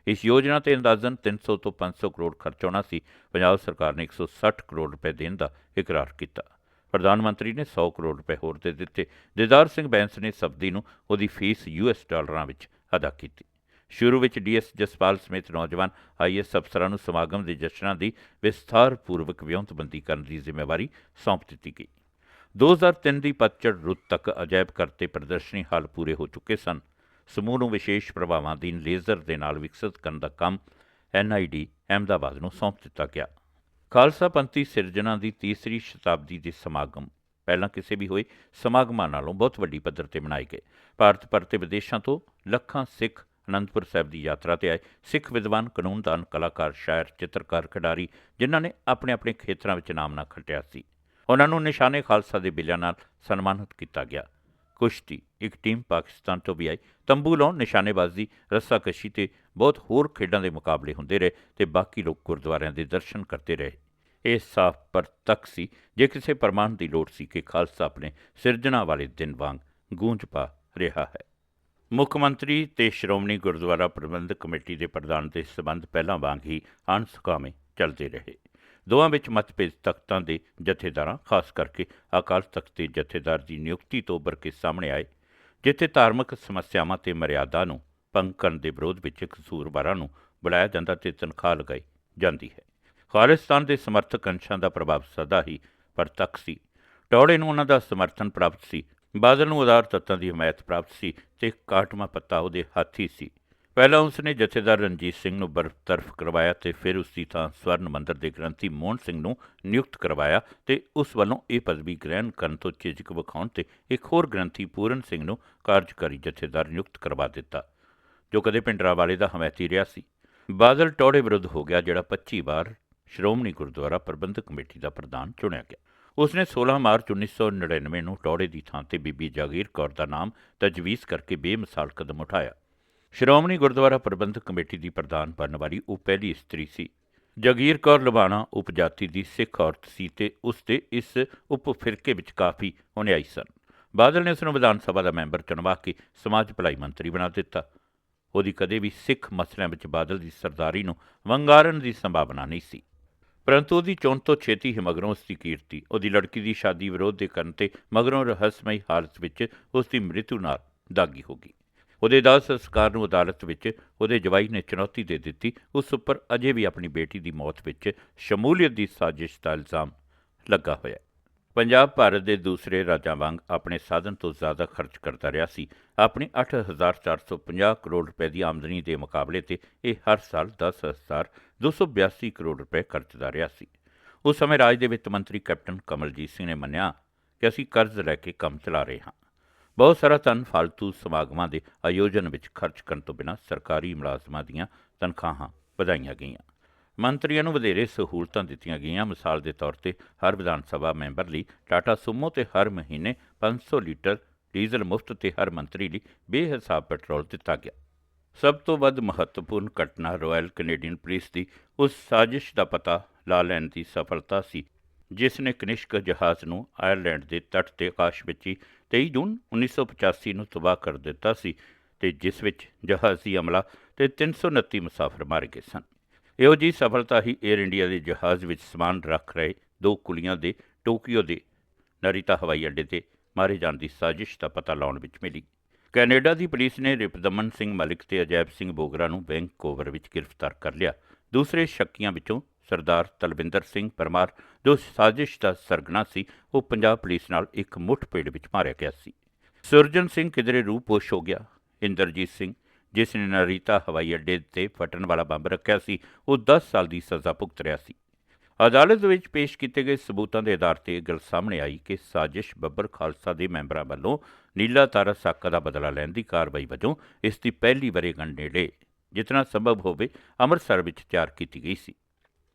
ਇਸ ਯੋਜਨਾ ਤੇ ਅੰਦਾਜ਼ਨ 300 ਤੋਂ 500 ਕਰੋੜ ਖਰਚ ਹੋਣਾ ਸੀ। ਪੰਜਾਬ ਸਰਕਾਰ ਨੇ 160 ਕਰੋੜ ਰੁਪਏ ਦੇਣ ਦਾ ਇਕਰਾਰ ਕੀਤਾ। ਪ੍ਰਧਾਨ ਮੰਤਰੀ ਨੇ 100 ਕਰੋੜ ਰੁਪਏ ਹੋਰ ਦੇ ਦਿੱਤੇ। ਦਿਦਾਰ ਸਿੰਘ ਬੈਂਸ ਨੇ ਸਬਦੀ ਨੂੰ ਉਹਦੀ ਫੀਸ US ਡਾਲਰਾਂ ਵਿੱਚ ਅਦਾ ਕੀਤੀ। ਸ਼ੁਰੂ ਵਿੱਚ DS ਜਸਪਾਲ ਸਮੇਤ ਨੌਜਵਾਨ IAS ਅਫਸਰਾਂ ਨੂੰ ਸਮਾਗਮ ਦੇ ਜਸ਼ਨਾਂ ਦੀ ਵਿਸਥਾਰਪੂਰਵਕ ਵਿਉਂਤਬੰਦੀ ਕਰਨ ਦੀ ਜ਼ਿੰਮੇਵਾਰੀ ਸੌਂਪ ਦਿੱਤੀ ਗਈ। 2003 ਦੀ ਪਤਝੜ ਰੁੱਤ ਤੱਕ ਅਜਾਇਬ ਘਰ ਤੇ ਪ੍ਰਦਰਸ਼ਨੀ ਹਾਲ ਪੂਰੇ ਹੋ ਚੁੱਕੇ ਸਨ। ਸਮੂਹ ਨੂੰ ਵਿਸ਼ੇਸ਼ ਪ੍ਰਭਾਵਾਂ ਅਧੀਨ ਲੇਜ਼ਰ ਦੇ ਨਾਲ ਵਿਕਸਿਤ ਕਰਨ ਦਾ ਕੰਮ NID ਅਹਿਮਦਾਬਾਦ ਨੂੰ ਸੌਂਪ ਦਿੱਤਾ ਗਿਆ। ਖਾਲਸਾ ਪੰਥ ਦੀ ਸਿਰਜਣਾ ਦੀ ਤੀਸਰੀ ਸ਼ਤਾਬਦੀ ਦੇ ਸਮਾਗਮ ਪਹਿਲਾਂ ਕਿਸੇ ਵੀ ਹੋਏ ਸਮਾਗਮਾਂ ਨਾਲੋਂ ਬਹੁਤ ਵੱਡੀ ਪੱਧਰ 'ਤੇ ਮਨਾਏ ਗਏ। ਭਾਰਤ ਭਰ ਤੇ ਵਿਦੇਸ਼ਾਂ ਤੋਂ ਲੱਖਾਂ ਸਿੱਖ ਅਨੰਦਪੁਰ ਸਾਹਿਬ ਦੀ ਯਾਤਰਾ 'ਤੇ ਆਏ। ਸਿੱਖ ਵਿਦਵਾਨ, ਕਾਨੂੰਨਦਾਨ, ਕਲਾਕਾਰ, ਸ਼ਾਇਰ, ਚਿੱਤਰਕਾਰ, ਖਿਡਾਰੀ, ਜਿਨ੍ਹਾਂ ਨੇ ਆਪਣੇ ਆਪਣੇ ਖੇਤਰਾਂ ਵਿੱਚ ਨਾਮਣਾ ਖੱਟਿਆ ਸੀ, ਉਹਨਾਂ ਨੂੰ ਨਿਸ਼ਾਨੇ ਖਾਲਸਾ ਦੇ ਬਿੱਲਿਆਂ ਨਾਲ ਸਨਮਾਨਿਤ ਕੀਤਾ ਗਿਆ। ਕੁਸ਼ਤੀ, ਇੱਕ ਟੀਮ ਪਾਕਿਸਤਾਨ ਤੋਂ ਵੀ ਆਈ। ਤੰਬੂ ਲਾਉਣ, ਨਿਸ਼ਾਨੇਬਾਜ਼ੀ, ਰੱਸਾਕਸ਼ੀ ਤੇ ਬਹੁਤ ਹੋਰ ਖੇਡਾਂ ਦੇ ਮੁਕਾਬਲੇ ਹੁੰਦੇ ਰਹੇ ਤੇ ਬਾਕੀ ਲੋਕ ਗੁਰਦੁਆਰਿਆਂ ਦੇ ਦਰਸ਼ਨ ਕਰਦੇ ਰਹੇ। ਇਹ ਸਾਫ਼ ਪ੍ਰਤੱਖ ਸੀ, ਜੇ ਕਿਸੇ ਪ੍ਰਮਾਣ ਦੀ ਲੋੜ ਸੀ, ਕਿ ਖਾਲਸਾ ਆਪਣੇ ਸਿਰਜਣਾ ਵਾਲੇ ਦਿਨ ਵਾਂਗ ਗੂੰਜ ਪਾ ਰਿਹਾ ਹੈ। ਮੁੱਖ ਮੰਤਰੀ ਤੇ ਸ਼੍ਰੋਮਣੀ ਗੁਰਦੁਆਰਾ ਪ੍ਰਬੰਧਕ ਕਮੇਟੀ ਦੇ ਪ੍ਰਧਾਨ ਦੇ ਸਬੰਧ ਪਹਿਲਾਂ ਵਾਂਗ ਹੀ ਅਣਸੁਖਾਵੇਂ ਚੱਲਦੇ ਰਹੇ। ਦੋਵਾਂ ਵਿੱਚ ਮਤਭੇਦ ਤਖਤਾਂ ਦੇ ਜਥੇਦਾਰਾਂ, ਖਾਸ ਕਰਕੇ ਅਕਾਲ ਤਖਤ ਦੇ ਜਥੇਦਾਰ ਦੀ ਨਿਯੁਕਤੀ ਤੋਂ ਉੱਭਰ ਕੇ ਸਾਹਮਣੇ ਆਏ, ਜਿੱਥੇ ਧਾਰਮਿਕ ਸਮੱਸਿਆਵਾਂ ਤੇ ਮਰਿਆਦਾ ਨੂੰ ਭੰਗ ਕਰਨ ਦੇ ਵਿਰੋਧ ਵਿੱਚ ਕਸੂਰਵਾਰਾਂ ਨੂੰ ਬੁਲਾਇਆ ਜਾਂਦਾ ਤੇ ਤਨਖਾਹ ਲਗਾਈ ਜਾਂਦੀ ਹੈ। ਖਾਲਿਸਤਾਨ ਦੇ ਸਮਰਥਕ ਅੰਸ਼ਾਂ ਦਾ ਪ੍ਰਭਾਵ ਸਦਾ ਹੀ ਪ੍ਰਤੱਖ ਸੀ। ਟੌੜੇ ਨੂੰ ਉਹਨਾਂ ਦਾ ਸਮਰਥਨ ਪ੍ਰਾਪਤ ਸੀ। ਬਾਦਲ ਨੂੰ ਉਦਾਰ ਤੱਤਾਂ ਦੀ ਹਮਾਇਤ ਪ੍ਰਾਪਤ ਸੀ ਤੇ ਕਾਟਮਾ ਪੱਤਾ ਉਹਦੇ ਹੱਥ ਹੀ ਸੀ। ਪਹਿਲਾਂ ਉਸ ਨੇ ਜਥੇਦਾਰ ਰਣਜੀਤ ਸਿੰਘ ਨੂੰ ਬਰਤਰਫ ਕਰਵਾਇਆ ਤੇ ਫਿਰ ਉਸ ਦੀ ਥਾਂ ਸਵਰਨ ਮੰਦਰ ਦੇ ਗ੍ਰੰਥੀ ਮੋਹਨ ਸਿੰਘ ਨੂੰ ਨਿਯੁਕਤ ਕਰਵਾਇਆ ਤੇ ਉਸ ਵੱਲੋਂ ਇਹ ਪਦਵੀ ਗ੍ਰਹਿਣ ਕਰਨ ਤੋਂ ਝਿਜਕ ਵਿਖਾਉਣ ਤੇ ਇੱਕ ਹੋਰ ਗ੍ਰੰਥੀ ਪੂਰਨ ਸਿੰਘ ਨੂੰ ਕਾਰਜਕਾਰੀ ਜਥੇਦਾਰ ਨਿਯੁਕਤ ਕਰਵਾ ਦਿੱਤਾ, ਜੋ ਕਦੇ ਭਿੰਡਰਾਂਵਾਲੇ ਦਾ ਹਮਾਇਤੀ ਰਿਹਾ ਸੀ। ਬਾਦਲ ਟੌੜੇ ਵਿਰੁੱਧ ਹੋ ਗਿਆ, ਜਿਹੜਾ 25 ਵਾਰ ਸ਼੍ਰੋਮਣੀ ਗੁਰਦੁਆਰਾ ਪ੍ਰਬੰਧਕ ਕਮੇਟੀ ਦਾ ਪ੍ਰਧਾਨ ਚੁਣਿਆ ਗਿਆ। ਉਸਨੇ 16 ਮਾਰਚ 1999 ਨੂੰ ਟੌੜੇ ਦੀ ਥਾਂ ਤੇ ਬੀਬੀ ਜਾਗੀਰ ਕੌਰ ਦਾ ਨਾਮ ਤਜਵੀਜ਼ ਕਰਕੇ ਬੇਮਿਸਾਲ ਕਦਮ ਉਠਾਇਆ। ਸ਼੍ਰੋਮਣੀ ਗੁਰਦੁਆਰਾ ਪ੍ਰਬੰਧਕ ਕਮੇਟੀ ਦੀ ਪ੍ਰਧਾਨ ਬਣਨ ਵਾਲੀ ਉਹ ਪਹਿਲੀ ਇਸਤਰੀ ਸੀ। ਜਾਗੀਰ ਕੌਰ ਲੁਬਾਣਾ ਉਪਜਾਤੀ ਦੀ ਸਿੱਖ ਔਰਤ ਸੀ ਤੇ ਉਸ ਦੇ ਇਸ ਉਪ ਫਿਰਕੇ ਵਿੱਚ ਕਾਫੀ ਅਨੁਯਾਈ ਸਨ। ਬਾਦਲ ਨੇ ਉਸ ਨੂੰ ਵਿਧਾਨ ਸਭਾ ਦਾ ਮੈਂਬਰ ਚੁਣਵਾ ਕੇ ਸਮਾਜ ਭਲਾਈ ਮੰਤਰੀ ਬਣਾ ਦਿੱਤਾ। ਉਹਦੀ ਕਦੇ ਵੀ ਸਿੱਖ ਮਸਲਿਆਂ ਵਿੱਚ ਬਾਦਲ ਦੀ ਸਰਦਾਰੀ ਨੂੰ ਵੰਗਾਰਨ ਦੀ ਸੰਭਾਵਨਾ ਨਹੀਂ ਸੀ, ਪਰੰਤੂ ਉਹਦੀ ਚੋਣ ਤੋਂ ਛੇਤੀ ਹੀ ਮਗਰੋਂ ਉਸ ਦੀ ਕੀਰਤੀ, ਉਹਦੀ ਲੜਕੀ ਦੀ ਸ਼ਾਦੀ ਵਿਰੋਧ ਦੇ ਕਰਨ ਤੇ ਮਗਰੋਂ ਰਹੱਸਮਈ ਹਾਲਤ ਵਿੱਚ ਉਸ ਦੀ ਮ੍ਰਿਤੂ ਨਾਲ ਦਾਗੀ ਹੋ ਗਈ। ਉਹਦੇ ਦਾਹ ਸੰਸਕਾਰ ਨੂੰ ਅਦਾਲਤ ਵਿੱਚ ਉਹਦੇ ਜਵਾਈ ਨੇ ਚੁਣੌਤੀ ਦੇ ਦਿੱਤੀ। ਉਸ ਉੱਪਰ ਅਜੇ ਵੀ ਆਪਣੀ ਬੇਟੀ ਦੀ ਮੌਤ ਵਿੱਚ ਸ਼ਮੂਲੀਅਤ ਦੀ ਸਾਜ਼ਿਸ਼ ਦਾ ਇਲਜ਼ਾਮ ਲੱਗਾ ਹੋਇਆ। ਪੰਜਾਬ ਭਾਰਤ ਦੇ ਦੂਸਰੇ ਰਾਜਾਂ ਵਾਂਗ ਆਪਣੇ ਸਾਧਨ ਤੋਂ ਜ਼ਿਆਦਾ ਖਰਚ ਕਰਦਾ ਰਿਹਾ ਸੀ। ਆਪਣੀ 8,450 ਕਰੋੜ ਰੁਪਏ ਦੀ ਆਮਦਨੀ ਦੇ ਮੁਕਾਬਲੇ 'ਤੇ ਇਹ ਹਰ ਸਾਲ 10,282 ਕਰੋੜ ਰੁਪਏ ਖਰਚਦਾ ਰਿਹਾ ਸੀ। ਉਸ ਸਮੇਂ ਰਾਜ ਦੇ ਵਿੱਤ ਮੰਤਰੀ ਕੈਪਟਨ ਕਮਲਜੀਤ ਸਿੰਘ ਨੇ ਮੰਨਿਆ ਕਿ ਅਸੀਂ ਕਰਜ਼ ਲੈ ਕੇ ਕੰਮ ਚਲਾ ਰਹੇ ਹਾਂ। ਬਹੁਤ ਸਾਰਾ ਧਨ ਫਾਲਤੂ ਸਮਾਗਮਾਂ ਦੇ ਆਯੋਜਨ ਵਿੱਚ ਖਰਚ ਕਰਨ ਤੋਂ ਬਿਨਾਂ ਸਰਕਾਰੀ ਮੁਲਾਜ਼ਮਾਂ ਦੀਆਂ ਤਨਖਾਹਾਂ ਵਧਾਈਆਂ ਗਈਆਂ, ਮੰਤਰੀਆਂ ਨੂੰ ਵਧੇਰੇ ਸਹੂਲਤਾਂ ਦਿੱਤੀਆਂ ਗਈਆਂ। ਮਿਸਾਲ ਦੇ ਤੌਰ 'ਤੇ ਹਰ ਵਿਧਾਨ ਸਭਾ ਮੈਂਬਰ ਲਈ ਟਾਟਾ ਸੂਮੋ ਤੇ ਹਰ ਮਹੀਨੇ 500 ਲੀਟਰ ਡੀਜ਼ਲ ਮੁਫਤ ਤੇ ਹਰ ਮੰਤਰੀ ਲਈ ਬੇਹਿਸਾਬ ਪੈਟਰੋਲ ਦਿੱਤਾ ਗਿਆ। ਸਭ ਤੋਂ ਵੱਧ ਮਹੱਤਵਪੂਰਨ ਘਟਨਾ ਰਾਇਲ ਕੈਨੇਡੀਅਨ ਪੁਲਿਸ ਦੀ ਉਸ ਸਾਜ਼ਿਸ਼ ਦਾ ਪਤਾ ਲਾ ਲੈਣ ਦੀ ਸਫਲਤਾ ਸੀ ਜਿਸ ਨੇ ਕਨਿਸ਼ਕ ਜਹਾਜ਼ ਨੂੰ ਆਇਰਲੈਂਡ ਦੇ ਤੱਟ ਤੇ ਆਕਾਸ਼ ਵਿੱਚ ਹੀ 23 ਜੂਨ 1985 ਨੂੰ ਤਬਾਹ ਕਰ ਦਿੱਤਾ ਸੀ ਤੇ ਜਿਸ ਵਿੱਚ ਜਹਾਜ਼ੀ ਅਮਲਾ ਤੇ 329 ਮੁਸਾਫਰ ਮਾਰੇ ਗਏ ਸਨ। ਇਹੋ ਜਿਹੀ ਸਫਲਤਾ ਹੀ ਏਅਰ ਇੰਡੀਆ ਦੇ ਜਹਾਜ਼ ਵਿੱਚ ਸਮਾਨ ਰੱਖ ਰਹੇ ਦੋ ਕੁਲੀਆਂ ਦੇ ਟੋਕੀਓ ਦੇ ਨਰੀਤਾ ਹਵਾਈ ਅੱਡੇ ਤੇ ਮਾਰੇ ਜਾਣ ਦੀ ਸਾਜ਼ਿਸ਼ ਦਾ ਪਤਾ ਲਾਉਣ ਵਿੱਚ ਮਿਲੀ। ਕੈਨੇਡਾ ਦੀ ਪੁਲਿਸ ਨੇ ਰਿਪਦਮਨ ਸਿੰਘ ਮਲਿਕ ਤੇ ਅਜੈਬ ਸਿੰਘ ਬੋਗਰਾ ਨੂੰ ਵੈਂਕੂਵਰ ਵਿੱਚ ਗ੍ਰਿਫਤਾਰ ਕਰ ਲਿਆ। ਦੂਸਰੇ ਸ਼ੱਕੀਆਂ ਵਿੱਚੋਂ ਸਰਦਾਰ ਤਲਵਿੰਦਰ ਸਿੰਘ ਪਰਮਾਰ ਜੋ ਸਾਜ਼ਿਸ਼ ਦਾ ਸਰਗਨਾ ਸੀ, ਉਹ ਪੰਜਾਬ ਪੁਲਿਸ ਨਾਲ ਇੱਕ ਮੁੱਠਭੇੜ ਵਿੱਚ ਮਾਰਿਆ ਗਿਆ ਸੀ। ਸੁਰਜਨ ਸਿੰਘ ਕਿਧਰੇ ਰੂਪੋਸ਼ ਹੋ ਗਿਆ। ਇੰਦਰਜੀਤ ਸਿੰਘ ਜਿਸ ਨੇ ਨਰੀਤਾ ਹਵਾਈ ਅੱਡੇ ਤੇ ਫਟਣ ਵਾਲਾ ਬੰਬ ਰੱਖਿਆ ਸੀ, ਉਹ 10 ਸਾਲ ਦੀ ਸਜ਼ਾ ਭੁਗਤ ਰਿਹਾ ਸੀ। ਅਦਾਲਤ ਵਿੱਚ ਪੇਸ਼ ਕੀਤੇ ਗਏ ਸਬੂਤਾਂ ਦੇ ਆਧਾਰ ਤੇ ਇਹ ਗੱਲ ਸਾਹਮਣੇ ਆਈ ਕਿ ਸਾਜ਼ਿਸ਼ ਬੱਬਰ ਖਾਲਸਾ ਦੇ ਮੈਂਬਰਾਂ ਵੱਲੋਂ ਨੀਲਾ ਤਾਰਾ ਸਾਕਾ ਦਾ ਬਦਲਾ ਲੈਣ ਦੀ ਕਾਰਵਾਈ ਵਜੋਂ ਇਸ ਦੀ ਪਹਿਲੀ ਵਰ੍ਹੇਗੰਢ ਨੇੜੇ ਜਿਤਨਾ ਸੰਭਵ ਹੋਵੇ ਅੰਮ੍ਰਿਤਸਰ ਵਿੱਚ ਤਿਆਰ ਕੀਤੀ ਗਈ ਸੀ।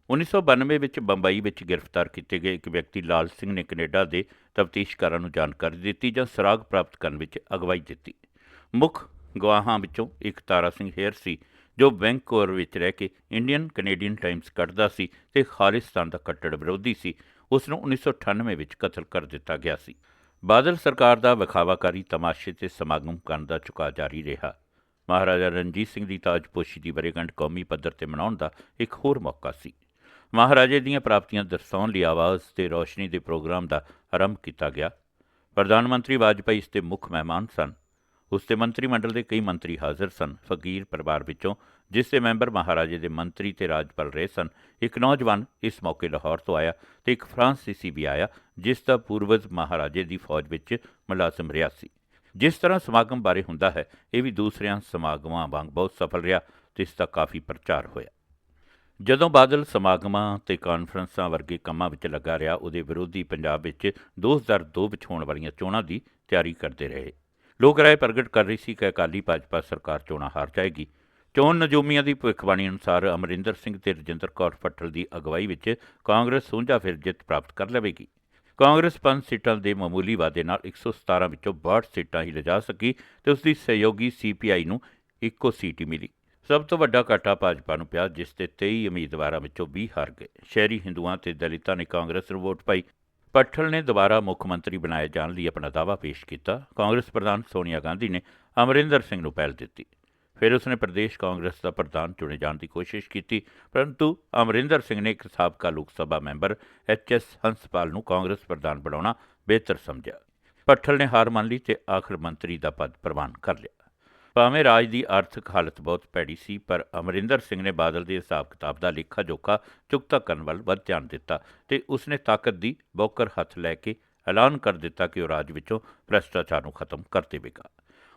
1992 ਵਿੱਚ ਬੰਬਈ ਵਿੱਚ ਗ੍ਰਿਫਤਾਰ ਕੀਤੇ ਗਏ ਇੱਕ ਵਿਅਕਤੀ ਲਾਲ ਸਿੰਘ ਨੇ ਕੈਨੇਡਾ ਦੇ ਤਫਤੀਸ਼ਕਾਰਾਂ ਨੂੰ ਜਾਣਕਾਰੀ ਦਿੱਤੀ ਜਾਂ ਸੁਰਾਗ ਪ੍ਰਾਪਤ ਕਰਨ ਵਿੱਚ ਅਗਵਾਈ ਦਿੱਤੀ। ਮੁੱਖ ਗਵਾਹਾਂ ਵਿੱਚੋਂ ਇੱਕ ਤਾਰਾ ਸਿੰਘ ਹੇਅਰ ਸੀ ਜੋ ਵੈਂਕੂਵਰ ਵਿੱਚ ਰਹਿ ਕੇ ਇੰਡੀਅਨ ਕੈਨੇਡੀਅਨ ਟਾਈਮਜ਼ ਕੱਢਦਾ ਸੀ ਤੇ ਖਾਲਿਸਤਾਨ ਦਾ ਕੱਟੜ ਵਿਰੋਧੀ ਸੀ। ਉਸ ਨੂੰ 1998 ਵਿੱਚ ਕਤਲ ਕਰ ਦਿੱਤਾ ਗਿਆ ਸੀ। ਬਾਦਲ ਸਰਕਾਰ ਦਾ ਵਿਖਾਵਾਕਾਰੀ ਤਮਾਸ਼ੇ ਤੇ ਸਮਾਗਮ ਕਰਨ ਦਾ ਝੁਕਾਅ ਜਾਰੀ ਰਿਹਾ। ਮਹਾਰਾਜਾ ਰਣਜੀਤ ਸਿੰਘ ਦੀ ਤਾਜਪੋਸ਼ੀ ਦੀ ਵਰ੍ਹੇਗੰਢ ਕੌਮੀ ਪੱਧਰ ਤੇ ਮਨਾਉਣ ਦਾ ਇੱਕ ਹੋਰ ਮੌਕਾ ਸੀ। ਮਹਾਰਾਜੇ ਦੀਆਂ ਪ੍ਰਾਪਤੀਆਂ ਦਰਸਾਉਣ ਲਈ ਆਵਾਜ਼ ਤੇ ਰੌਸ਼ਨੀ ਦੇ ਪ੍ਰੋਗਰਾਮ ਦਾ ਆਰੰਭ ਕੀਤਾ ਗਿਆ। ਪ੍ਰਧਾਨ ਮੰਤਰੀ ਵਾਜਪਾਈ ਇਸ ਦੇ ਮੁੱਖ ਮਹਿਮਾਨ ਸਨ। ਉਸ ਦੇ ਮੰਤਰੀ ਮੰਡਲ ਦੇ ਕਈ ਮੰਤਰੀ ਹਾਜ਼ਰ ਸਨ। ਫਕੀਰ ਪਰਿਵਾਰ ਵਿੱਚੋਂ ਜਿਸ ਦੇ ਮੈਂਬਰ ਮਹਾਰਾਜੇ ਦੇ ਮੰਤਰੀ ਤੇ ਰਾਜਪਾਲ ਰਹੇ ਸਨ, ਇੱਕ ਨੌਜਵਾਨ ਇਸ ਮੌਕੇ ਲਾਹੌਰ ਤੋਂ ਆਇਆ ਤੇ ਇੱਕ ਫਰਾਂਸੀਸੀ ਵੀ ਆਇਆ ਜਿਸ ਦਾ ਪੂਰਵਜ ਮਹਾਰਾਜੇ ਦੀ ਫੌਜ ਵਿੱਚ ਮੁਲਾਜ਼ਮ ਰਿਹਾ ਸੀ। ਜਿਸ ਤਰ੍ਹਾਂ ਸਮਾਗਮ ਬਾਰੇ ਹੁੰਦਾ ਹੈ, ਇਹ ਵੀ ਦੂਸਰਿਆਂ ਸਮਾਗਮਾਂ ਵਾਂਗ ਬਹੁਤ ਸਫਲ ਰਿਹਾ ਤੇ ਇਸ ਦਾ ਕਾਫੀ ਪ੍ਰਚਾਰ ਹੋਇਆ। ਜਦੋਂ ਬਾਦਲ ਸਮਾਗਮਾਂ ਤੇ ਕਾਨਫਰੰਸਾਂ ਵਰਗੇ ਕੰਮਾਂ ਵਿੱਚ ਲੱਗਾ ਰਿਹਾ, ਉਹਦੇ ਵਿਰੋਧੀ ਪੰਜਾਬ ਵਿੱਚ 2002 ਵਿੱਚ ਹੋਣ ਵਾਲੀਆਂ ਚੋਣਾਂ ਦੀ ਤਿਆਰੀ ਕਰਦੇ ਰਹੇ। ਲੋਕ ਰਾਏ ਪ੍ਰਗਟ ਕਰ ਰਹੀ ਸੀ ਕਿ ਅਕਾਲੀ ਭਾਜਪਾ ਸਰਕਾਰ ਚੋਣਾਂ ਹਾਰ ਜਾਏਗੀ। ਚੋਣ ਨਜੂਮੀਆਂ ਦੀ ਭਵਿੱਖਬਾਣੀ ਅਨੁਸਾਰ ਅਮਰਿੰਦਰ ਸਿੰਘ ਤੇ ਰਜਿੰਦਰ ਕੌਰ ਫੱਟਲ ਦੀ ਅਗਵਾਈ ਵਿੱਚ ਕਾਂਗਰਸ ਸੋਝਾ ਫਿਰ ਜਿੱਤ ਪ੍ਰਾਪਤ ਕਰ ਲਵੇਗੀ। ਕਾਂਗਰਸ 5 ਸੀਟਾਂ ਦੇ ਮਾਮੂਲੀ ਵਾਅਦੇ ਨਾਲ 117 ਵਿੱਚੋਂ 62 ਸੀਟਾਂ ਹੀ ਲਿਜਾ ਸਕੀ ਤੇ ਉਸ ਦੀ ਸਹਿਯੋਗੀ CPI ਨੂੰ ਇੱਕੋ ਸੀਟ ਹੀ ਮਿਲੀ। ਸਭ ਤੋਂ ਵੱਡਾ ਘਾਟਾ ਭਾਜਪਾ ਨੂੰ ਪਿਆ ਜਿਸ ਦੇ 23 ਉਮੀਦਵਾਰਾਂ ਵਿੱਚੋਂ 20 ਹਾਰ ਗਏ। ਸ਼ਹਿਰੀ ਹਿੰਦੂਆਂ ਤੇ ਦਲਿਤਾਂ ਨੇ ਕਾਂਗਰਸ ਨੂੰ ਵੋਟ ਪਾਈ। ਭੱਠਲ ਨੇ ਦੁਬਾਰਾ ਮੁੱਖ ਮੰਤਰੀ ਬਣਾਏ ਜਾਣ ਲਈ ਆਪਣਾ ਦਾਅਵਾ ਪੇਸ਼ ਕੀਤਾ। ਕਾਂਗਰਸ ਪ੍ਰਧਾਨ ਸੋਨੀਆ ਗਾਂਧੀ ਨੇ ਅਮਰਿੰਦਰ ਸਿੰਘ ਨੂੰ ਪਹਿਲ ਦਿੱਤੀ। ਫਿਰ ਉਸਨੇ ਪ੍ਰਦੇਸ਼ ਕਾਂਗਰਸ ਦਾ ਪ੍ਰਧਾਨ ਚੁਣੇ ਜਾਣ ਦੀ ਕੋਸ਼ਿਸ਼ ਕੀਤੀ, ਪਰੰਤੂ ਅਮਰਿੰਦਰ ਸਿੰਘ ਨੇ ਇੱਕ ਸਾਬਕਾ ਲੋਕ ਸਭਾ ਮੈਂਬਰ HS ਹੰਸਪਾਲ ਨੂੰ ਕਾਂਗਰਸ ਪ੍ਰਧਾਨ ਬਣਾਉਣਾ ਬਿਹਤਰ ਸਮਝਿਆ। ਭੱਠਲ ਨੇ ਹਾਰ ਮੰਨ ਲਈ ਤੇ ਆਖਰ ਮੰਤਰੀ ਦਾ ਪਦ ਪ੍ਰਵਾਨ ਕਰ ਲਿਆ। ਭਾਵੇਂ ਰਾਜ ਦੀ ਆਰਥਿਕ ਹਾਲਤ ਬਹੁਤ ਭੈੜੀ ਸੀ, ਪਰ ਅਮਰਿੰਦਰ ਸਿੰਘ ਨੇ ਬਾਦਲ ਦੇ ਹਿਸਾਬ ਕਿਤਾਬ ਦਾ ਲੇਖਾ ਜੋਖਾ ਚੁਕਤਾ ਕਰਨ ਵੱਲ ਵੱਧ ਧਿਆਨ ਦਿੱਤਾ ਤੇ ਉਸਨੇ ਤਾਕਤ ਦੀ ਬੌਕਰ ਹੱਥ ਲੈ ਕੇ ਐਲਾਨ ਕਰ ਦਿੱਤਾ ਕਿ ਉਹ ਰਾਜ ਵਿੱਚੋਂ ਭ੍ਰਿਸ਼ਟਾਚਾਰ ਨੂੰ ਖਤਮ ਕਰ ਦੇਵੇਗਾ।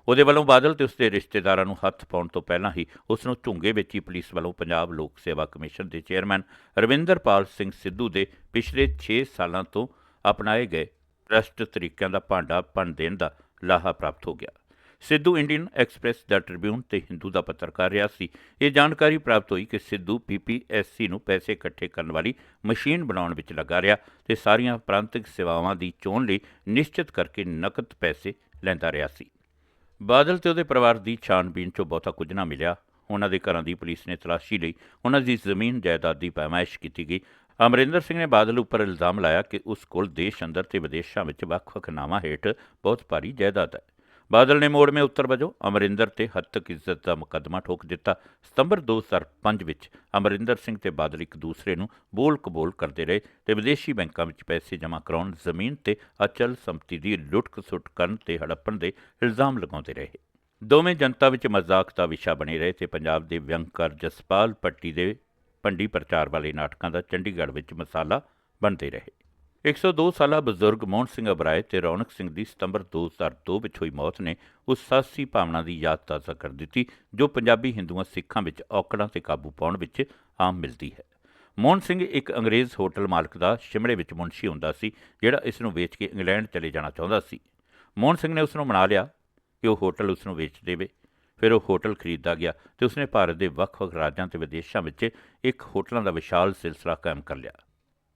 ਉਹਦੇ ਵੱਲੋਂ ਬਾਦਲ ਤੇ ਉਸਦੇ ਰਿਸ਼ਤੇਦਾਰਾਂ ਨੂੰ ਹੱਥ ਪਾਉਣ ਤੋਂ ਪਹਿਲਾਂ ਹੀ ਉਸ ਨੂੰ ਝੁੰਗੇ ਵਿੱਚ ਹੀ ਪੁਲਿਸ ਵੱਲੋਂ ਪੰਜਾਬ ਲੋਕ ਸੇਵਾ ਕਮਿਸ਼ਨ ਦੇ ਚੇਅਰਮੈਨ ਰਵਿੰਦਰਪਾਲ ਸਿੰਘ ਸਿੱਧੂ ਦੇ ਪਿਛਲੇ 6 ਸਾਲਾਂ ਤੋਂ ਅਪਣਾਏ ਗਏ ਭ੍ਰਿਸ਼ਟ ਤਰੀਕਿਆਂ ਦਾ ਭਾਂਡਾ ਭੰਨ ਦੇਣ ਦਾ ਲਾਹਾ ਪ੍ਰਾਪਤ ਹੋ ਗਿਆ। ਸਿੱਧੂ ਇੰਡੀਅਨ ਐਕਸਪ੍ਰੈਸ ਦਾ ਟ੍ਰਿਬਿਊਨ ਤੇ ਹਿੰਦੂ ਦਾ ਪੱਤਰਕਾਰ ਰਿਹਾ ਸੀ। ਇਹ ਜਾਣਕਾਰੀ ਪ੍ਰਾਪਤ ਹੋਈ ਕਿ ਸਿੱਧੂ PPSC ਨੂੰ ਪੈਸੇ ਇਕੱਠੇ ਕਰਨ ਵਾਲੀ ਮਸ਼ੀਨ ਬਣਾਉਣ ਵਿੱਚ ਲੱਗਾ ਰਿਹਾ ਤੇ ਸਾਰੀਆਂ ਪ੍ਰਾਂਤਿਕ ਸੇਵਾਵਾਂ ਦੀ ਚੋਣ ਲਈ ਨਿਸ਼ਚਿਤ ਕਰਕੇ ਨਕਦ ਪੈਸੇ ਲੈਂਦਾ ਰਿਹਾ ਸੀ। ਬਾਦਲ ਤੇ ਉਹਦੇ ਪਰਿਵਾਰ ਦੀ ਛਾਣਬੀਣ 'ਚੋਂ ਬਹੁਤਾ ਕੁਝ ਨਾ ਮਿਲਿਆ। ਉਹਨਾਂ ਦੇ ਘਰਾਂ ਦੀ ਪੁਲਿਸ ਨੇ ਤਲਾਸ਼ੀ ਲਈ। ਉਹਨਾਂ ਦੀ ਜ਼ਮੀਨ ਜਾਇਦਾਦ ਦੀ ਪੈਮਾਇਸ਼ ਕੀਤੀ ਗਈ। ਅਮਰਿੰਦਰ ਸਿੰਘ ਨੇ ਬਾਦਲ ਉੱਪਰ ਇਲਜ਼ਾਮ ਲਾਇਆ ਕਿ ਉਸ ਕੋਲ ਦੇਸ਼ ਅੰਦਰ ਤੇ ਵਿਦੇਸ਼ਾਂ ਵਿੱਚ ਵੱਖ-ਵੱਖ ਨਾਵਾਂ ਹੇਠ ਬਹੁਤ ਭਾਰੀ ਜਾਇਦਾਦ ਹੈ। ਬਾਦਲ ਨੇ ਮੋੜਵੇਂ ਉੱਤਰ ਵਜੋਂ ਅਮਰਿੰਦਰ ਤੇ ਹੱਤਕ ਇੱਜ਼ਤ ਦਾ ਮੁਕੱਦਮਾ ਠੋਕ ਦਿੱਤਾ। ਸਤੰਬਰ 2005 ਵਿੱਚ ਅਮਰਿੰਦਰ ਸਿੰਘ ਤੇ ਬਾਦਲ ਇੱਕ ਦੂਸਰੇ ਨੂੰ ਬੋਲ ਕਬੋਲ ਕਰਦੇ ਰਹੇ ਤੇ ਵਿਦੇਸ਼ੀ ਬੈਂਕਾਂ ਵਿੱਚ ਪੈਸੇ ਜਮ੍ਹਾਂ ਕਰਾਉਣ, ਜ਼ਮੀਨ ਤੇ ਅਚਲ ਸੰਪਤੀ ਦੀ ਲੁੱਟ-ਖਸੁੱਟ ਕਰਨ ਤੇ ਹੜੱਪਣ ਦੇ ਇਲਜ਼ਾਮ ਲਗਾਉਂਦੇ ਰਹੇ। ਦੋਵੇਂ ਜਨਤਾ ਵਿੱਚ ਮਜ਼ਾਕ ਦਾ ਵਿਸ਼ਾ ਬਣੇ ਰਹੇ ਤੇ ਪੰਜਾਬ ਦੇ ਵਿਅੰਗਕਾਰ ਜਸਪਾਲ ਭੱਟੀ ਦੇ ਭੰਡੀ ਪ੍ਰਚਾਰ ਵਾਲੇ ਨਾਟਕਾਂ ਦਾ ਚੰਡੀਗੜ੍ਹ ਵਿੱਚ ਮਸਾਲਾ ਬਣਦੇ ਰਹੇ। 102 ਸਾਲਾ ਬਜ਼ੁਰਗ ਮੋਹਨ ਸਿੰਘ ਅਬਰਾਏ ਤੇ ਰੌਣਕ ਸਿੰਘ ਦੀ ਸਤੰਬਰ 2002 ਵਿੱਚ ਹੋਈ ਮੌਤ ਨੇ ਉਸ ਸਾਹਸੀ ਭਾਵਨਾ ਦੀ ਯਾਦ ਤਾਜ਼ਾ ਕਰ ਦਿੱਤੀ ਜੋ ਪੰਜਾਬੀ ਹਿੰਦੂਆਂ ਸਿੱਖਾਂ ਵਿੱਚ ਔਕੜਾਂ ਤੇ ਕਾਬੂ ਪਾਉਣ ਵਿੱਚ ਆਮ ਮਿਲਦੀ ਹੈ। ਮੋਹਨ ਸਿੰਘ ਇੱਕ ਅੰਗਰੇਜ਼ ਹੋਟਲ ਮਾਲਕ ਦਾ ਸ਼ਿਮਲੇ ਵਿੱਚ ਮੁਨਸ਼ੀ ਹੁੰਦਾ ਸੀ ਜਿਹੜਾ ਇਸ ਨੂੰ ਵੇਚ ਕੇ ਇੰਗਲੈਂਡ ਚਲੇ ਜਾਣਾ ਚਾਹੁੰਦਾ ਸੀ। ਮੋਹਨ ਸਿੰਘ ਨੇ ਉਸ ਨੂੰ ਮਨਾ ਲਿਆ ਕਿ ਉਹ ਹੋਟਲ ਉਸ ਨੂੰ ਵੇਚ ਦੇਵੇ। ਫਿਰ ਉਹ ਹੋਟਲ ਖਰੀਦਦਾ ਗਿਆ ਤੇ ਉਸਨੇ ਭਾਰਤ ਦੇ ਵੱਖ-ਵੱਖ ਰਾਜਾਂ ਤੇ ਵਿਦੇਸ਼ਾਂ ਵਿੱਚ ਇੱਕ ਹੋਟਲਾਂ ਦਾ ਵਿਸ਼ਾਲ ਸਿਲਸਿਲਾ ਕਾਇਮ ਕਰ ਲਿਆ।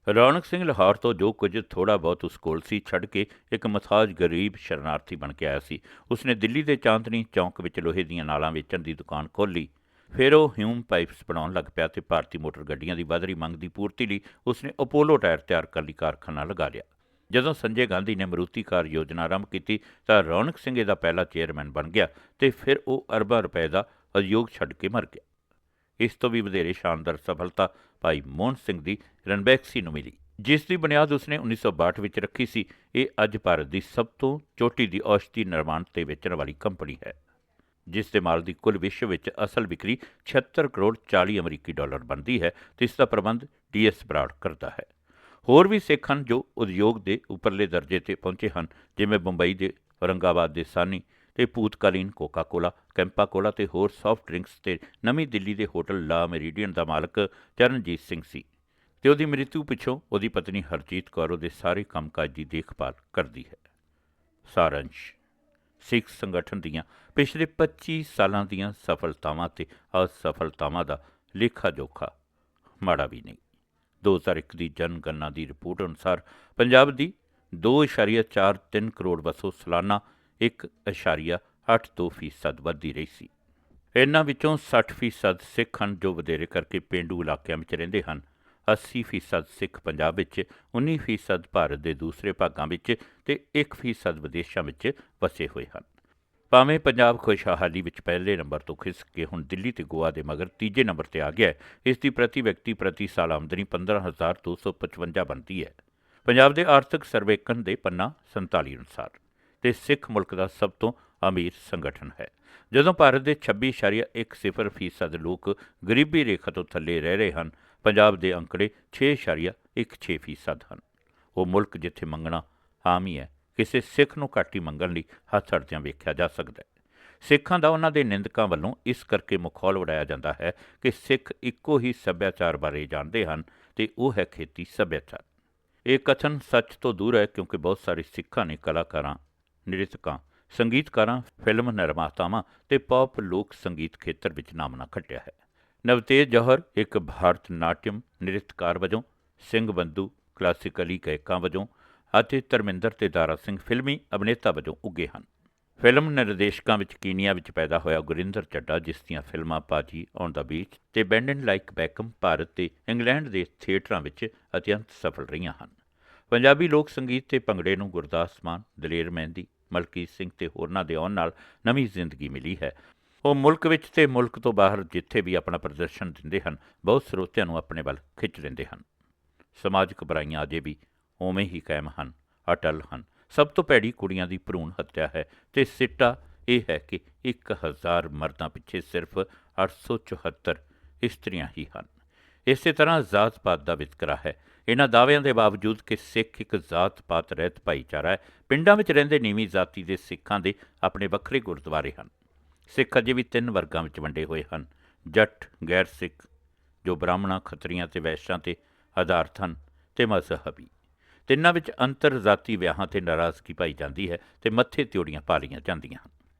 ਰੌਣਕ ਸਿੰਘ ਲਾਹੌਰ ਤੋਂ ਜੋ ਕੁਝ ਥੋੜ੍ਹਾ ਬਹੁਤ ਉਸ ਕੋਲ ਸੀ ਛੱਡ ਕੇ ਇੱਕ ਮਸਾਜ ਗਰੀਬ ਸ਼ਰਨਾਰਥੀ ਬਣ ਕੇ ਆਇਆ ਸੀ। ਉਸਨੇ ਦਿੱਲੀ ਦੇ ਚਾਂਦਨੀ ਚੌਂਕ ਵਿੱਚ ਲੋਹੇ ਦੀਆਂ ਨਾਲਾਂ ਵੇਚਣ ਦੀ ਦੁਕਾਨ ਖੋਲ੍ਹੀ। ਫਿਰ ਉਹ ਹਿਊਮ ਪਾਈਪਸ ਬਣਾਉਣ ਲੱਗ ਪਿਆ ਤੇ ਭਾਰਤੀ ਮੋਟਰ ਗੱਡੀਆਂ ਦੀ ਵੱਧ ਰਹੀ ਮੰਗ ਦੀ ਪੂਰਤੀ ਲਈ ਉਸਨੇ ਅਪੋਲੋ ਟਾਇਰ ਤਿਆਰ ਕਰਨ ਲਈ ਕਾਰਖਾਨਾ ਲਗਾ ਲਿਆ। ਜਦੋਂ ਸੰਜੇ ਗਾਂਧੀ ਨੇ ਮਰੂਤੀ ਕਾਰ ਯੋਜਨਾ ਆਰੰਭ ਕੀਤੀ ਤਾਂ ਰੌਣਕ ਸਿੰਘ ਇਹਦਾ ਪਹਿਲਾ ਚੇਅਰਮੈਨ ਬਣ ਗਿਆ ਤੇ ਫਿਰ ਉਹ ਅਰਬਾਂ ਰੁਪਏ ਦਾ ਉਦਯੋਗ ਛੱਡ ਕੇ ਮਰ ਗਿਆ। ਇਸ ਤੋਂ ਵੀ ਵਧੇਰੇ ਸ਼ਾਨਦਾਰ ਸਫਲਤਾ ਭਾਈ ਮੋਹਨ ਸਿੰਘ ਦੀ ਰਣਬੈਕਸੀ ਨੂੰ ਮਿਲੀ, ਜਿਸ ਦੀ ਬੁਨਿਆਦ ਉਸਨੇ 1962 ਵਿੱਚ ਰੱਖੀ ਸੀ। ਇਹ ਅੱਜ ਭਾਰਤ ਦੀ ਸਭ ਤੋਂ ਚੋਟੀ ਦੀ ਔਸ਼ਧੀ ਨਿਰਮਾਣ ਤੇ ਵੇਚਣ ਵਾਲੀ ਕੰਪਨੀ ਹੈ, ਜਿਸ ਦੇ ਮਾਲ ਦੀ ਕੁੱਲ ਵਿਸ਼ਵ ਵਿੱਚ ਅਸਲ ਵਿਕਰੀ 76 ਕਰੋੜ 40 ਅਮਰੀਕੀ ਡਾਲਰ ਬਣਦੀ ਹੈ ਤੇ ਇਸ ਦਾ ਪ੍ਰਬੰਧ ਡੀਐਸ ਬਰਾੜ ਕਰਦਾ ਹੈ। ਹੋਰ ਵੀ ਸਿੱਖ ਹਨ ਜੋ ਉਦਯੋਗ ਦੇ ਉੱਪਰਲੇ ਦਰਜੇ ਤੇ ਪਹੁੰਚੇ ਹਨ, ਜਿਵੇਂ ਬੰਬਈ ਦੇ ਔਰੰਗਾਬਾਦ ਦੇ ਸਾਨੀ ਤੇ ਭੂਤਕਾਲੀਨ ਕੋਕਾ ਕੋਲਾ, ਕੈਂਪਾ ਕੋਲਾ ਤੇ ਹੋਰ ਸਾਫਟ ਡਰਿੰਕਸ ਤੇ ਨਵੀਂ ਦਿੱਲੀ ਦੇ ਹੋਟਲ ਲਾ ਮੈਰੀਡੀਅਨ ਦਾ ਮਾਲਕ ਚਰਨਜੀਤ ਸਿੰਘ ਸੀ ਤੇ ਉਹਦੀ ਮ੍ਰਿਤੂ ਪਿੱਛੋਂ ਉਹਦੀ ਪਤਨੀ ਹਰਜੀਤ ਕੌਰ ਉਹਦੇ ਸਾਰੇ ਕੰਮਕਾਜ ਦੀ ਦੇਖਭਾਲ ਕਰਦੀ ਹੈ। ਸਾਰੰਸ਼ ਸਿੱਖ ਸੰਗਠਨ ਦੀਆਂ ਪਿਛਲੇ 25 ਸਾਲਾਂ ਦੀਆਂ ਸਫਲਤਾਵਾਂ ਤੇ ਅਸਫਲਤਾਵਾਂ ਦਾ ਲੇਖਾ ਜੋਖਾ ਮਾੜਾ ਵੀ ਨਹੀਂ। 2001 ਦੀ ਜਨਗਣਨਾ ਦੀ ਰਿਪੋਰਟ ਅਨੁਸਾਰ ਪੰਜਾਬ ਦੀ 2.43 ਕਰੋੜ ਵਸੋਂ ਸਾਲਾਨਾ 1.82% ਵੱਧਦੀ ਰਹੀ ਸੀ। ਇਹਨਾਂ ਵਿੱਚੋਂ 60% ਸਿੱਖ ਹਨ ਜੋ ਵਧੇਰੇ ਕਰਕੇ ਪੇਂਡੂ ਇਲਾਕਿਆਂ ਵਿੱਚ ਰਹਿੰਦੇ ਹਨ। 80% ਸਿੱਖ ਪੰਜਾਬ ਵਿੱਚ, 19% ਭਾਰਤ ਦੇ ਦੂਸਰੇ ਭਾਗਾਂ ਵਿੱਚ ਤੇ 1% ਵਿਦੇਸ਼ਾਂ ਵਿੱਚ ਵਸੇ ਹੋਏ ਹਨ। ਭਾਵੇਂ ਪੰਜਾਬ ਖੁਸ਼ਹਾਲੀ ਵਿੱਚ ਪਹਿਲੇ ਨੰਬਰ ਤੋਂ ਖਿਸਕ ਕੇ ਹੁਣ ਦਿੱਲੀ ਤੇ ਗੋਆ ਦੇ ਮਗਰ ਤੀਜੇ ਨੰਬਰ ਤੇ ਆ ਗਿਆ ਹੈ। ਇਸ ਦੀ ਪ੍ਰਤੀ ਵਿਅਕਤੀ ਪ੍ਰਤੀ ਸਾਲ ਆਮਦਨੀ 15,255 ਬਣਦੀ ਹੈ। ਪੰਜਾਬ ਦੇ ਆਰਥਿਕ ਸਰਵੇਖਣ ਦੇ ਪੰਨਾ 47 ਅਨੁਸਾਰ ਤੇ ਸਿੱਖ ਮੁਲਕ ਦਾ ਸਭ ਤੋਂ ਅਮੀਰ ਸੰਗਠਨ ਹੈ। ਜਦੋਂ ਭਾਰਤ ਦੇ 26.10% ਲੋਕ ਗਰੀਬੀ ਰੇਖਾ ਤੋਂ ਥੱਲੇ ਰਹਿ ਰਹੇ ਹਨ, ਪੰਜਾਬ ਦੇ ਅੰਕੜੇ 6.16% ਹਨ। ਉਹ ਮੁਲਕ ਜਿੱਥੇ ਮੰਗਣਾ ਆਮ ਹੀ ਹੈ, ਕਿਸੇ ਸਿੱਖ ਨੂੰ ਘੱਟ ਹੀ ਮੰਗਣ ਲਈ ਹੱਥ ਅੜਦਿਆਂ ਵੇਖਿਆ ਜਾ ਸਕਦਾ ਹੈ। ਸਿੱਖਾਂ ਦਾ ਉਹਨਾਂ ਦੇ ਨਿੰਦਕਾਂ ਵੱਲੋਂ ਇਸ ਕਰਕੇ ਮਖੌਲ ਉਡਾਇਆ ਜਾਂਦਾ ਹੈ ਕਿ ਸਿੱਖ ਇੱਕੋ ਹੀ ਸੱਭਿਆਚਾਰ ਬਾਰੇ ਜਾਣਦੇ ਹਨ ਤੇ ਉਹ ਹੈ ਖੇਤੀ ਸੱਭਿਆਚਾਰ। ਇਹ ਕਥਨ ਸੱਚ ਤੋਂ ਦੂਰ ਹੈ, ਕਿਉਂਕਿ ਬਹੁਤ ਸਾਰੇ ਸਿੱਖਾਂ ਨੇ ਕਲਾਕਾਰਾਂ, ਨ੍ਰਿਤਕਾਂ, ਸੰਗੀਤਕਾਰਾਂ, ਫਿਲਮ ਨਿਰਮਾਤਾਵਾਂ ਤੇ ਪੌਪ ਲੋਕ ਸੰਗੀਤ ਖੇਤਰ ਵਿੱਚ ਨਾਮਣਾ ਖੱਟਿਆ ਹੈ। ਨਵਤੇਜ ਜੌਹਰ ਇੱਕ ਭਾਰਤ ਨਾਟਿਅਮ ਨ੍ਰਿਤਕਾਰ ਵਜੋਂ, ਸਿੰਘ ਬੰਧੂ ਕਲਾਸੀਕਲੀ ਗਾਇਕਾਂ ਵਜੋਂ ਅਤੇ ਧਰਮਿੰਦਰ ਤੇ ਦਾਰਾ ਸਿੰਘ ਫਿਲਮੀ ਅਭਿਨੇਤਾ ਵਜੋਂ ਉੱਗੇ ਹਨ। ਫਿਲਮ ਨਿਰਦੇਸ਼ਕਾਂ ਵਿੱਚ ਕੀਨੀਆ ਵਿੱਚ ਪੈਦਾ ਹੋਇਆ ਗੁਰਿੰਦਰ ਚੱਡਾ, ਜਿਸ ਦੀਆਂ ਫਿਲਮਾਂ ਬਾਜੀ, ਔਨ ਦਾ ਬੀਚ ਤੇ ਬੈਂਡਨ ਲਾਈਕ ਬੈਕਮ ਭਾਰਤ ਤੇ ਇੰਗਲੈਂਡ ਦੇ ਥੀਏਟਰਾਂ ਵਿੱਚ ਅਤਿਅੰਤ ਸਫਲ ਰਹੀਆਂ ਹਨ। ਪੰਜਾਬੀ ਲੋਕ ਸੰਗੀਤ ਤੇ ਭੰਗੜੇ ਨੂੰ ਗੁਰਦਾਸ ਮਾਨ, ਦਲੇਰ ਮਹਿੰਦੀ, ਮਲਕੀਤ ਸਿੰਘ ਤੇ ਹੋਰਨਾਂ ਦੇ ਆਉਣ ਨਾਲ ਨਵੀਂ ਜ਼ਿੰਦਗੀ ਮਿਲੀ ਹੈ। ਉਹ ਮੁਲਕ ਵਿੱਚ ਤੇ ਮੁਲਕ ਤੋਂ ਬਾਹਰ ਜਿੱਥੇ ਵੀ ਆਪਣਾ ਪ੍ਰਦਰਸ਼ਨ ਦਿੰਦੇ ਹਨ, ਬਹੁਤ ਸਰੋਤਿਆਂ ਨੂੰ ਆਪਣੇ ਵੱਲ ਖਿੱਚ ਲੈਂਦੇ ਹਨ। ਸਮਾਜਿਕ ਬੁਰਾਈਆਂ ਅਜੇ ਵੀ ਉਵੇਂ ਹੀ ਕਾਇਮ ਹਨ, ਅਟਲ ਹਨ। ਸਭ ਤੋਂ ਭੈੜੀ ਕੁੜੀਆਂ ਦੀ ਭਰੂਣ ਹੱਤਿਆ ਹੈ ਤੇ ਸਿੱਟਾ ਇਹ ਹੈ ਕਿ 1000 ਮਰਦਾਂ ਪਿੱਛੇ ਸਿਰਫ 874 ਇਸਤਰੀਆਂ ਹੀ ਹਨ। ਇਸੇ ਤਰ੍ਹਾਂ ਜ਼ਾਤ ਪਾਤ ਦਾ ਵਿਤਕਰਾ ਹੈ। ਇਹਨਾਂ ਦਾਅਵਿਆਂ ਦੇ ਬਾਵਜੂਦ ਕਿ ਸਿੱਖ ਇੱਕ ਜ਼ਾਤ ਪਾਤ ਰਹਿਤ ਭਾਈਚਾਰਾ ਹੈ, ਪਿੰਡਾਂ ਵਿੱਚ ਰਹਿੰਦੇ ਨੀਵੀਂ ਜ਼ਾਤੀ ਦੇ ਸਿੱਖਾਂ ਦੇ ਆਪਣੇ ਵੱਖਰੇ ਗੁਰਦੁਆਰੇ ਹਨ। ਸਿੱਖ ਅਜੇ ਵੀ 3 ਵਰਗਾਂ ਵਿੱਚ ਵੰਡੇ ਹੋਏ ਹਨ: ਜੱਟ, ਗੈਰ ਸਿੱਖ ਜੋ ਬ੍ਰਾਹਮਣਾਂ, ਖੱਤਰੀਆਂ ਤੇ ਵੈਸ਼ਾਂ ਤੇ ਆਧਾਰਿਤ ਹਨ, ਤੇ ਮਜ਼ਹਬੀ। ਤਿੰਨਾਂ ਵਿੱਚ ਅੰਤਰ ਜ਼ਾਤੀ ਵਿਆਹਾਂ ਤੇ ਨਾਰਾਜ਼ਗੀ ਪਾਈ ਜਾਂਦੀ ਹੈ ਤੇ ਮੱਥੇ ਤਿਉੜੀਆਂ ਪਾ ਲਈਆਂ ਜਾਂਦੀਆਂ ਹਨ।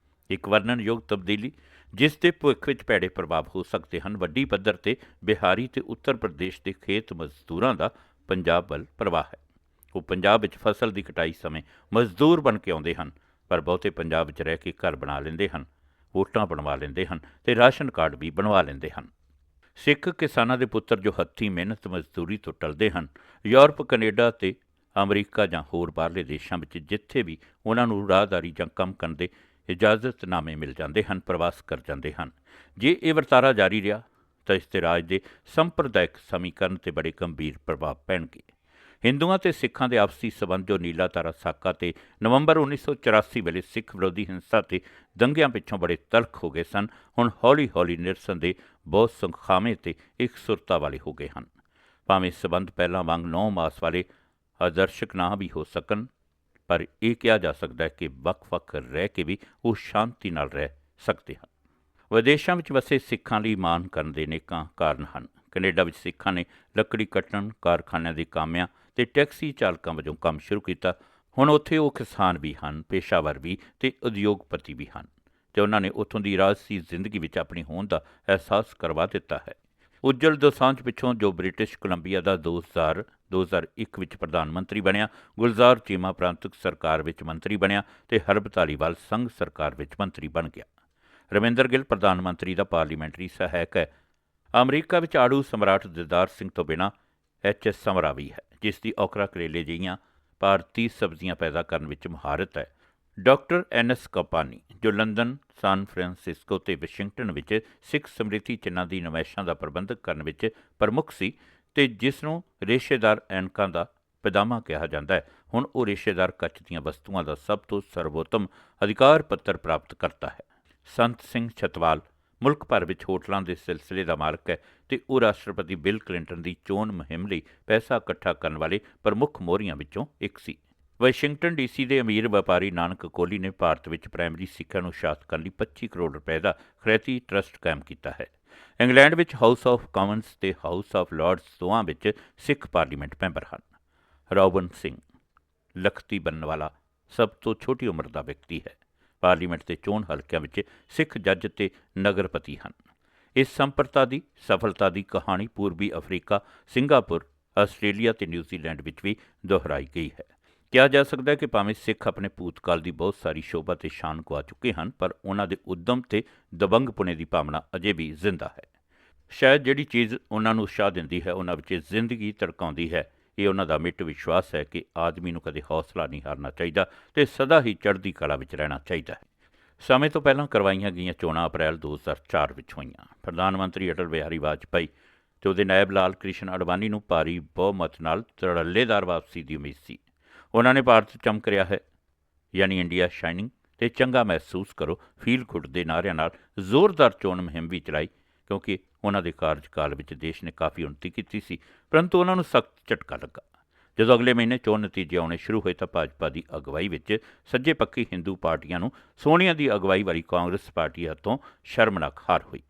ਇੱਕ ਵਰਣਨਯੋਗ ਤਬਦੀਲੀ ਜਿਸ ਦੇ ਭਵਿੱਖ ਵਿੱਚ ਭੈੜੇ ਪ੍ਰਭਾਵ ਹੋ ਸਕਦੇ ਹਨ। ਵੱਡੀ ਪੱਧਰ ਤੇ ਬਿਹਾਰੀ ਤੇ ਉੱਤਰ ਪ੍ਰਦੇਸ਼ ਦੇ ਖੇਤ ਮਜ਼ਦੂਰਾਂ ਦਾ ਪੰਜਾਬ ਵੱਲ ਪ੍ਰਵਾਹ ਹੈ। ਉਹ ਪੰਜਾਬ ਵਿੱਚ ਫਸਲ ਦੀ ਕਟਾਈ ਸਮੇਂ ਮਜ਼ਦੂਰ ਬਣ ਕੇ ਆਉਂਦੇ ਹਨ, ਪਰ ਬਹੁਤੇ ਪੰਜਾਬ ਵਿੱਚ ਰਹਿ ਕੇ ਘਰ ਬਣਾ ਲੈਂਦੇ ਹਨ, ਵੋਟਾਂ ਬਣਵਾ ਲੈਂਦੇ ਹਨ ਤੇ ਰਾਸ਼ਨ ਕਾਰਡ ਵੀ ਬਣਵਾ ਲੈਂਦੇ ਹਨ। ਸਿੱਖ ਕਿਸਾਨਾਂ ਦੇ ਪੁੱਤਰ ਜੋ ਹੱਥੀਂ ਮਿਹਨਤ ਮਜ਼ਦੂਰੀ ਤੋਂ ਟਲਦੇ ਹਨ, ਯੂਰਪ, ਕੈਨੇਡਾ ਤੇ ਅਮਰੀਕਾ ਜਾਂ ਹੋਰ ਬਾਹਰਲੇ ਦੇਸ਼ਾਂ ਵਿੱਚ ਜਿੱਥੇ ਵੀ ਉਹਨਾਂ ਨੂੰ ਰਾਹਦਾਰੀ ਜਾਂ ਕੰਮ ਕਰਨ ਦੇ ਇਜਾਜ਼ਤਨਾਮੇ ਮਿਲ ਜਾਂਦੇ ਹਨ, ਪ੍ਰਵਾਸ ਕਰ ਜਾਂਦੇ ਹਨ। ਜੇ ਇਹ ਵਰਤਾਰਾ ਜਾਰੀ ਰਿਹਾ ਤਾਂ ਇਸ ਦੇ ਰਾਜ ਦੇ ਸੰਪਰਦਾਇਕ ਸਮੀਕਰਨ 'ਤੇ ਬੜੇ ਗੰਭੀਰ ਪ੍ਰਭਾਵ ਪੈਣਗੇ। ਹਿੰਦੂਆਂ ਤੇ ਸਿੱਖਾਂ ਦੇ ਆਪਸੀ ਸਬੰਧ ਜੋ ਨੀਲਾ ਤਾਰਾ ਸਾਕਾ ਤੇ ਨਵੰਬਰ 1984 ਵੇਲੇ ਸਿੱਖ ਵਿਰੋਧੀ ਹਿੰਸਾ ਤੇ ਦੰਗਿਆਂ ਪਿੱਛੋਂ ਬੜੇ ਤਲਖ ਹੋ ਗਏ ਸਨ, ਹੁਣ ਹੌਲੀ-ਹੌਲੀ ਨਿਰਸਨ ਦੇ ਬਹੁਤ ਸੁਖਾਵੇਂ ਤੇ ਇਕਸੁਰਤਾ ਵਾਲੇ ਹੋ ਗਏ ਹਨ। ਭਾਵੇਂ ਸਬੰਧ ਪਹਿਲਾਂ ਵਾਂਗ 9 ਮਾਸ ਵਾਲੇ ਆਦਰਸ਼ਕ ਨਾ ਵੀ ਹੋ ਸਕਣ, ਪਰ ਇਹ ਕਿਹਾ ਜਾ ਸਕਦਾ ਹੈ ਕਿ ਵੱਖ-ਵੱਖ ਰਹਿ ਕੇ ਵੀ ਉਹ ਸ਼ਾਂਤੀ ਨਾਲ ਰਹਿ ਸਕਦੇ ਹਨ। ਵਿਦੇਸ਼ਾਂ ਵਿੱਚ ਵਸੇ ਸਿੱਖਾਂ ਲਈ ਮਾਣ ਕਰਨ ਦੇ ਅਨੇਕਾਂ ਕਾਰਨ ਹਨ। ਕੈਨੇਡਾ ਵਿੱਚ ਸਿੱਖਾਂ ਨੇ ਲੱਕੜੀ ਕੱਟਣ, ਕਾਰਖਾਨਿਆਂ ਦੇ ਕਾਮਿਆਂ ਤੇ ਟੈਕਸੀ ਚਾਲਕਾਂ ਵਜੋਂ ਕੰਮ ਸ਼ੁਰੂ ਕੀਤਾ। ਹੁਣ ਉੱਥੇ ਉਹ ਕਿਸਾਨ ਵੀ ਹਨ, ਪੇਸ਼ਾਵਰ ਵੀ ਤੇ ਉਦਯੋਗਪਤੀ ਵੀ ਹਨ ਤੇ ਉਹਨਾਂ ਨੇ ਉੱਥੋਂ ਦੀ ਰਾਜਸੀ ਜ਼ਿੰਦਗੀ ਵਿੱਚ ਆਪਣੀ ਹੋਂਦ ਦਾ ਅਹਿਸਾਸ ਕਰਵਾ ਦਿੱਤਾ ਹੈ। ਉੱਜਲ ਦੋਸਾਂਝ ਪਿੱਛੋਂ ਜੋ ਬ੍ਰਿਟਿਸ਼ ਕੋਲੰਬੀਆ ਦਾ 2001 ਵਿੱਚ ਪ੍ਰਧਾਨ ਮੰਤਰੀ ਬਣਿਆ, ਗੁਲਜ਼ਾਰ ਚੀਮਾ ਪ੍ਰਾਂਤਕ ਸਰਕਾਰ ਵਿੱਚ ਮੰਤਰੀ ਬਣਿਆ ਤੇ ਹਰਬ ਧਾਲੀਵਾਲ ਸੰਘ ਸਰਕਾਰ ਵਿੱਚ ਮੰਤਰੀ ਬਣ ਗਿਆ। ਰਮਿੰਦਰ ਗਿੱਲ ਪ੍ਰਧਾਨ ਮੰਤਰੀ ਦਾ ਪਾਰਲੀਮੈਂਟਰੀ ਸਹਾਇਕ ਹੈ। ਅਮਰੀਕਾ ਵਿੱਚ ਆੜੂ ਸਮਰਾਟ ਦਿਦਾਰ ਸਿੰਘ ਤੋਂ ਬਿਨਾਂ HS ਸਮਰਾ ਵੀ ਹੈ, ਜਿਸ ਦੀ ਔਕਰਾ ਕਰੇਲੇ ਜਿਹੀਆਂ ਭਾਰਤੀ ਸਬਜ਼ੀਆਂ ਪੈਦਾ ਕਰਨ ਵਿੱਚ ਮਹਾਰਤ ਹੈ। ਡਾਕਟਰ NS ਕਪਾਨੀ, ਜੋ ਲੰਡਨ, ਸਾਨ ਫਰਾਂਸਿਸਕੋ ਤੇ ਵਾਸ਼ਿੰਗਟਨ ਵਿੱਚ ਸਿੱਖ ਸਮ੍ਰਿਤੀ ਚਿੰਨ੍ਹਾਂ ਦੀ ਨੁਮਾਇਸ਼ਾਂ ਦਾ ਪ੍ਰਬੰਧਕ ਕਰਨ ਵਿੱਚ ਪ੍ਰਮੁੱਖ ਸੀ ਤੇ ਜਿਸ ਨੂੰ ਰੇਸ਼ੇਦਾਰ ਐਨਕਾਂ ਦਾ ਪਜਾਮਾ ਕਿਹਾ ਜਾਂਦਾ ਹੈ, ਹੁਣ ਉਹ ਰੇਸ਼ੇਦਾਰ ਕੱਚ ਦੀਆਂ ਵਸਤੂਆਂ ਦਾ ਸਭ ਤੋਂ ਸਰਵੋਤਮ ਅਧਿਕਾਰ ਪੱਤਰ ਪ੍ਰਾਪਤ ਕਰਤਾ ਹੈ। ਸੰਤ ਸਿੰਘ ਛਤਵਾਲ ਮੁਲਕ ਭਰ ਵਿੱਚ ਹੋਟਲਾਂ ਦੇ ਸਿਲਸਿਲੇ ਦਾ ਮਾਲਕ ਹੈ ਤੇ ਉਹ ਰਾਸ਼ਟਰਪਤੀ ਬਿਲ ਕਲਿੰਟਨ ਦੀ ਚੋਣ ਮੁਹਿੰਮ ਲਈ ਪੈਸਾ ਇਕੱਠਾ ਕਰਨ ਵਾਲੇ ਪ੍ਰਮੁੱਖ ਮੋਹਰੀਆਂ ਵਿੱਚੋਂ ਇੱਕ ਸੀ। ਵਾਸ਼ਿੰਗਟਨ DC ਦੇ ਅਮੀਰ ਵਪਾਰੀ ਨਾਨਕ ਕੋਹਲੀ ਨੇ ਭਾਰਤ ਵਿੱਚ ਪ੍ਰਾਇਮਰੀ ਸਿੱਖਿਆ ਨੂੰ ਉਤਸ਼ਾਹਿਤ ਕਰਨ ਲਈ 25 ਕਰੋੜ ਰੁਪਏ ਦਾ ਖੈਰਾਤੀ ਟਰਸਟ ਕਾਇਮ ਕੀਤਾ ਹੈ। ਇੰਗਲੈਂਡ ਵਿੱਚ ਹਾਊਸ ਆਫ ਕਾਮਨਸ ਤੇ ਹਾਊਸ ਆਫ ਲਾਰਡਸ ਦੋਵਾਂ ਵਿੱਚ ਸਿੱਖ ਪਾਰਲੀਮੈਂਟ ਮੈਂਬਰ ਹਨ। ਰੌਬਨ ਸਿੰਘ ਲਖਤੀ ਬਣਨ ਵਾਲਾ ਸਭ ਤੋਂ ਛੋਟੀ ਉਮਰ ਦਾ ਵਿਅਕਤੀ ਹੈ। ਪਾਰਲੀਮੈਂਟ ਦੇ ਚੋਣ ਹਲਕਿਆਂ ਵਿੱਚ ਸਿੱਖ ਜੱਜ ਤੇ ਨਗਰਪਤੀ ਹਨ। ਇਸ ਸੰਪਰਤਾ ਦੀ ਸਫਲਤਾ ਦੀ ਕਹਾਣੀ ਪੂਰਬੀ ਅਫਰੀਕਾ, ਸਿੰਗਾਪੁਰ, ਆਸਟ੍ਰੇਲੀਆ ਤੇ ਨਿਊਜ਼ੀਲੈਂਡ ਵਿੱਚ ਵੀ ਦੁਹਰਾਈ ਗਈ ਹੈ। ਕਿਹਾ ਜਾ ਸਕਦਾ ਹੈ ਕਿ ਭਾਵੇਂ ਸਿੱਖ ਆਪਣੇ ਭੂਤਕਾਲ ਦੀ ਬਹੁਤ ਸਾਰੀ ਸ਼ੋਭਾ ਤੇ ਸ਼ਾਨ ਗਵਾ ਚੁੱਕੇ ਹਨ, ਪਰ ਉਹਨਾਂ ਦੇ ਉੱਦਮ ਤੇ ਦਬੰਗਪੁਣੇ ਦੀ ਭਾਵਨਾ ਅਜੇ ਵੀ ਜ਼ਿੰਦਾ ਹੈ। ਸ਼ਾਇਦ ਜਿਹੜੀ ਚੀਜ਼ ਉਹਨਾਂ ਨੂੰ ਉਤਸ਼ਾਹ ਦਿੰਦੀ ਹੈ, ਉਹਨਾਂ ਵਿੱਚ ਜ਼ਿੰਦਗੀ ਧੜਕਾਉਂਦੀ ਹੈ। ਇਹ ਉਹਨਾਂ ਦਾ ਮਿੱਟ ਵਿਸ਼ਵਾਸ ਹੈ ਕਿ ਆਦਮੀ ਨੂੰ ਕਦੇ ਹੌਸਲਾ ਨਹੀਂ ਹਾਰਨਾ ਚਾਹੀਦਾ ਤੇ ਸਦਾ ਹੀ ਚੜ੍ਹਦੀ ਕਲਾ ਵਿੱਚ ਰਹਿਣਾ ਚਾਹੀਦਾ ਹੈ। ਸਮੇਂ ਤੋਂ ਪਹਿਲਾਂ ਕਰਵਾਈਆਂ ਗਈਆਂ ਚੋਣਾਂ ਅਪ੍ਰੈਲ 2004 ਵਿੱਚ ਹੋਈਆਂ। ਪ੍ਰਧਾਨ ਮੰਤਰੀ ਅਟਲ ਬਿਹਾਰੀ ਵਾਜਪਾਈ ਤੇ ਉਹਦੇ ਨਾਇਬ ਲਾਲ ਕ੍ਰਿਸ਼ਨ ਅਡਵਾਨੀ ਨੂੰ ਭਾਰੀ ਬਹੁਮਤ ਨਾਲ ਧੜੱਲੇਦਾਰ ਵਾਪਸੀ ਦੀ ਉਮੀਦ ਸੀ। ਉਹਨਾਂ ਨੇ ਭਾਰਤ ਚਮਕ ਰਿਹਾ ਹੈ, ਯਾਨੀ ਇੰਡੀਆ ਸ਼ਾਈਨਿੰਗ ਤੇ ਚੰਗਾ ਮਹਿਸੂਸ ਕਰੋ, ਫੀਲ ਗੁੱਡ ਦੇ ਨਾਅਰਿਆਂ ਨਾਲ ਜ਼ੋਰਦਾਰ ਚੋਣ ਮੁਹਿੰਮ ਵੀ ਚਲਾਈ, ਕਿਉਂਕਿ ਉਹਨਾਂ ਦੇ ਕਾਰਜਕਾਲ ਵਿੱਚ ਦੇਸ਼ ਨੇ ਕਾਫੀ ਉੱਨਤੀ ਕੀਤੀ ਸੀ। ਪਰੰਤੂ ਉਹਨਾਂ ਨੂੰ ਸਖਤ ਝਟਕਾ ਲੱਗਾ ਜਦੋਂ ਅਗਲੇ ਮਹੀਨੇ ਚੋਣ ਨਤੀਜੇ ਆਉਣੇ ਸ਼ੁਰੂ ਹੋਏ ਤਾਂ ਭਾਜਪਾ ਦੀ ਅਗਵਾਈ ਵਿੱਚ ਸੱਜੇ ਪੱਖੀ ਹਿੰਦੂ ਪਾਰਟੀਆਂ ਨੂੰ ਸੋਨੀਆ ਦੀ ਅਗਵਾਈ ਵਾਲੀ ਕਾਂਗਰਸ ਪਾਰਟੀ ਹੱਥੋਂ ਸ਼ਰਮਨਾਕ ਹਾਰ ਹੋਈ।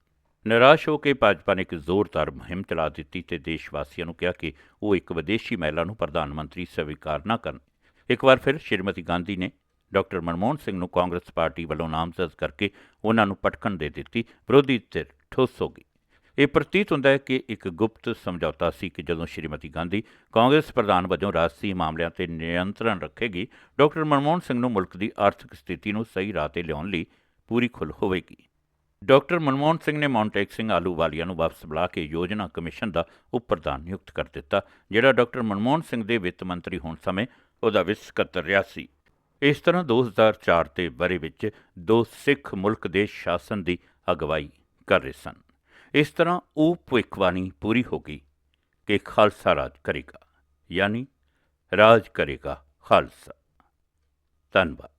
ਨਿਰਾਸ਼ ਹੋ ਕੇ ਭਾਜਪਾ ਨੇ ਇੱਕ ਜ਼ੋਰਦਾਰ ਮੁਹਿੰਮ ਚਲਾ ਦਿੱਤੀ ਤੇ ਦੇਸ਼ ਵਾਸੀਆਂ ਨੂੰ ਕਿਹਾ ਕਿ ਉਹ ਇੱਕ ਵਿਦੇਸ਼ੀ ਮਹਿਲਾ ਨੂੰ ਪ੍ਰਧਾਨ ਮੰਤਰੀ ਸਵੀਕਾਰ ਨਾ ਕਰਨ। ਇੱਕ ਵਾਰ ਫਿਰ ਸ਼੍ਰੀਮਤੀ ਗਾਂਧੀ ਨੇ ਡਾਕਟਰ ਮਨਮੋਹਨ ਸਿੰਘ ਨੂੰ ਕਾਂਗਰਸ ਪਾਰਟੀ ਵੱਲੋਂ ਨਾਮਜ਼ਦ ਕਰਕੇ ਉਹਨਾਂ ਨੂੰ ਪਟਕਣ ਦੇ ਦਿੱਤੀ। ਵਿਰੋਧੀ ਧਿਰ ਠੁੱਸ ਹੋ ਗਈ। ਇਹ ਪ੍ਰਤੀਤ ਹੁੰਦਾ ਹੈ ਕਿ ਇੱਕ ਗੁਪਤ ਸਮਝੌਤਾ ਸੀ ਕਿ ਜਦੋਂ ਸ਼੍ਰੀਮਤੀ ਗਾਂਧੀ ਕਾਂਗਰਸ ਪ੍ਰਧਾਨ ਵਜੋਂ ਰਾਜਸੀ ਮਾਮਲਿਆਂ ਤੇ ਨਿਯੰਤਰਣ ਰੱਖੇਗੀ, ਡਾਕਟਰ ਮਨਮੋਹਨ ਸਿੰਘ ਨੂੰ ਮੁਲਕ ਦੀ ਆਰਥਿਕ ਸਥਿਤੀ ਨੂੰ ਸਹੀ ਰਾਹ ਤੇ ਲਿਆਉਣ ਲਈ ਪੂਰੀ ਖੁੱਲ੍ਹ ਹੋਵੇਗੀ। ਡਾਕਟਰ ਮਨਮੋਹਨ ਸਿੰਘ ਨੇ ਮੌਂਟੇਕ ਸਿੰਘ ਆਹਲੂਵਾਲੀਆ ਨੂੰ ਵਾਪਸ ਬੁਲਾ ਕੇ ਯੋਜਨਾ ਕਮਿਸ਼ਨ ਦਾ ਉਪ ਪ੍ਰਧਾਨ ਨਿਯੁਕਤ ਕਰ ਦਿੱਤਾ, ਜਿਹੜਾ ਡਾਕਟਰ ਮਨਮੋਹਨ ਸਿੰਘ ਦੇ ਵਿੱਤ ਮੰਤਰੀ ਹੋਣ ਸਮੇਂ ਉਹਦਾ ਵਿੱਤ ਸਕੱਤਰ ਰਿਹਾ ਸੀ। ਇਸ ਤਰ੍ਹਾਂ 2004 ਦੇ ਵਰ੍ਹੇ ਵਿੱਚ ਦੋ ਸਿੱਖ ਮੁਲਕ ਦੇ ਸ਼ਾਸਨ ਦੀ ਅਗਵਾਈ ਕਰ ਰਹੇ ਸਨ। ਇਸ ਤਰ੍ਹਾਂ ਉਹ ਭਵਿੱਖਬਾਣੀ ਪੂਰੀ ਹੋ ਗਈ ਕਿ ਖਾਲਸਾ ਰਾਜ ਕਰੇਗਾ, ਯਾਨੀ ਰਾਜ ਕਰੇਗਾ ਖਾਲਸਾ। ਧੰਨਵਾਦ।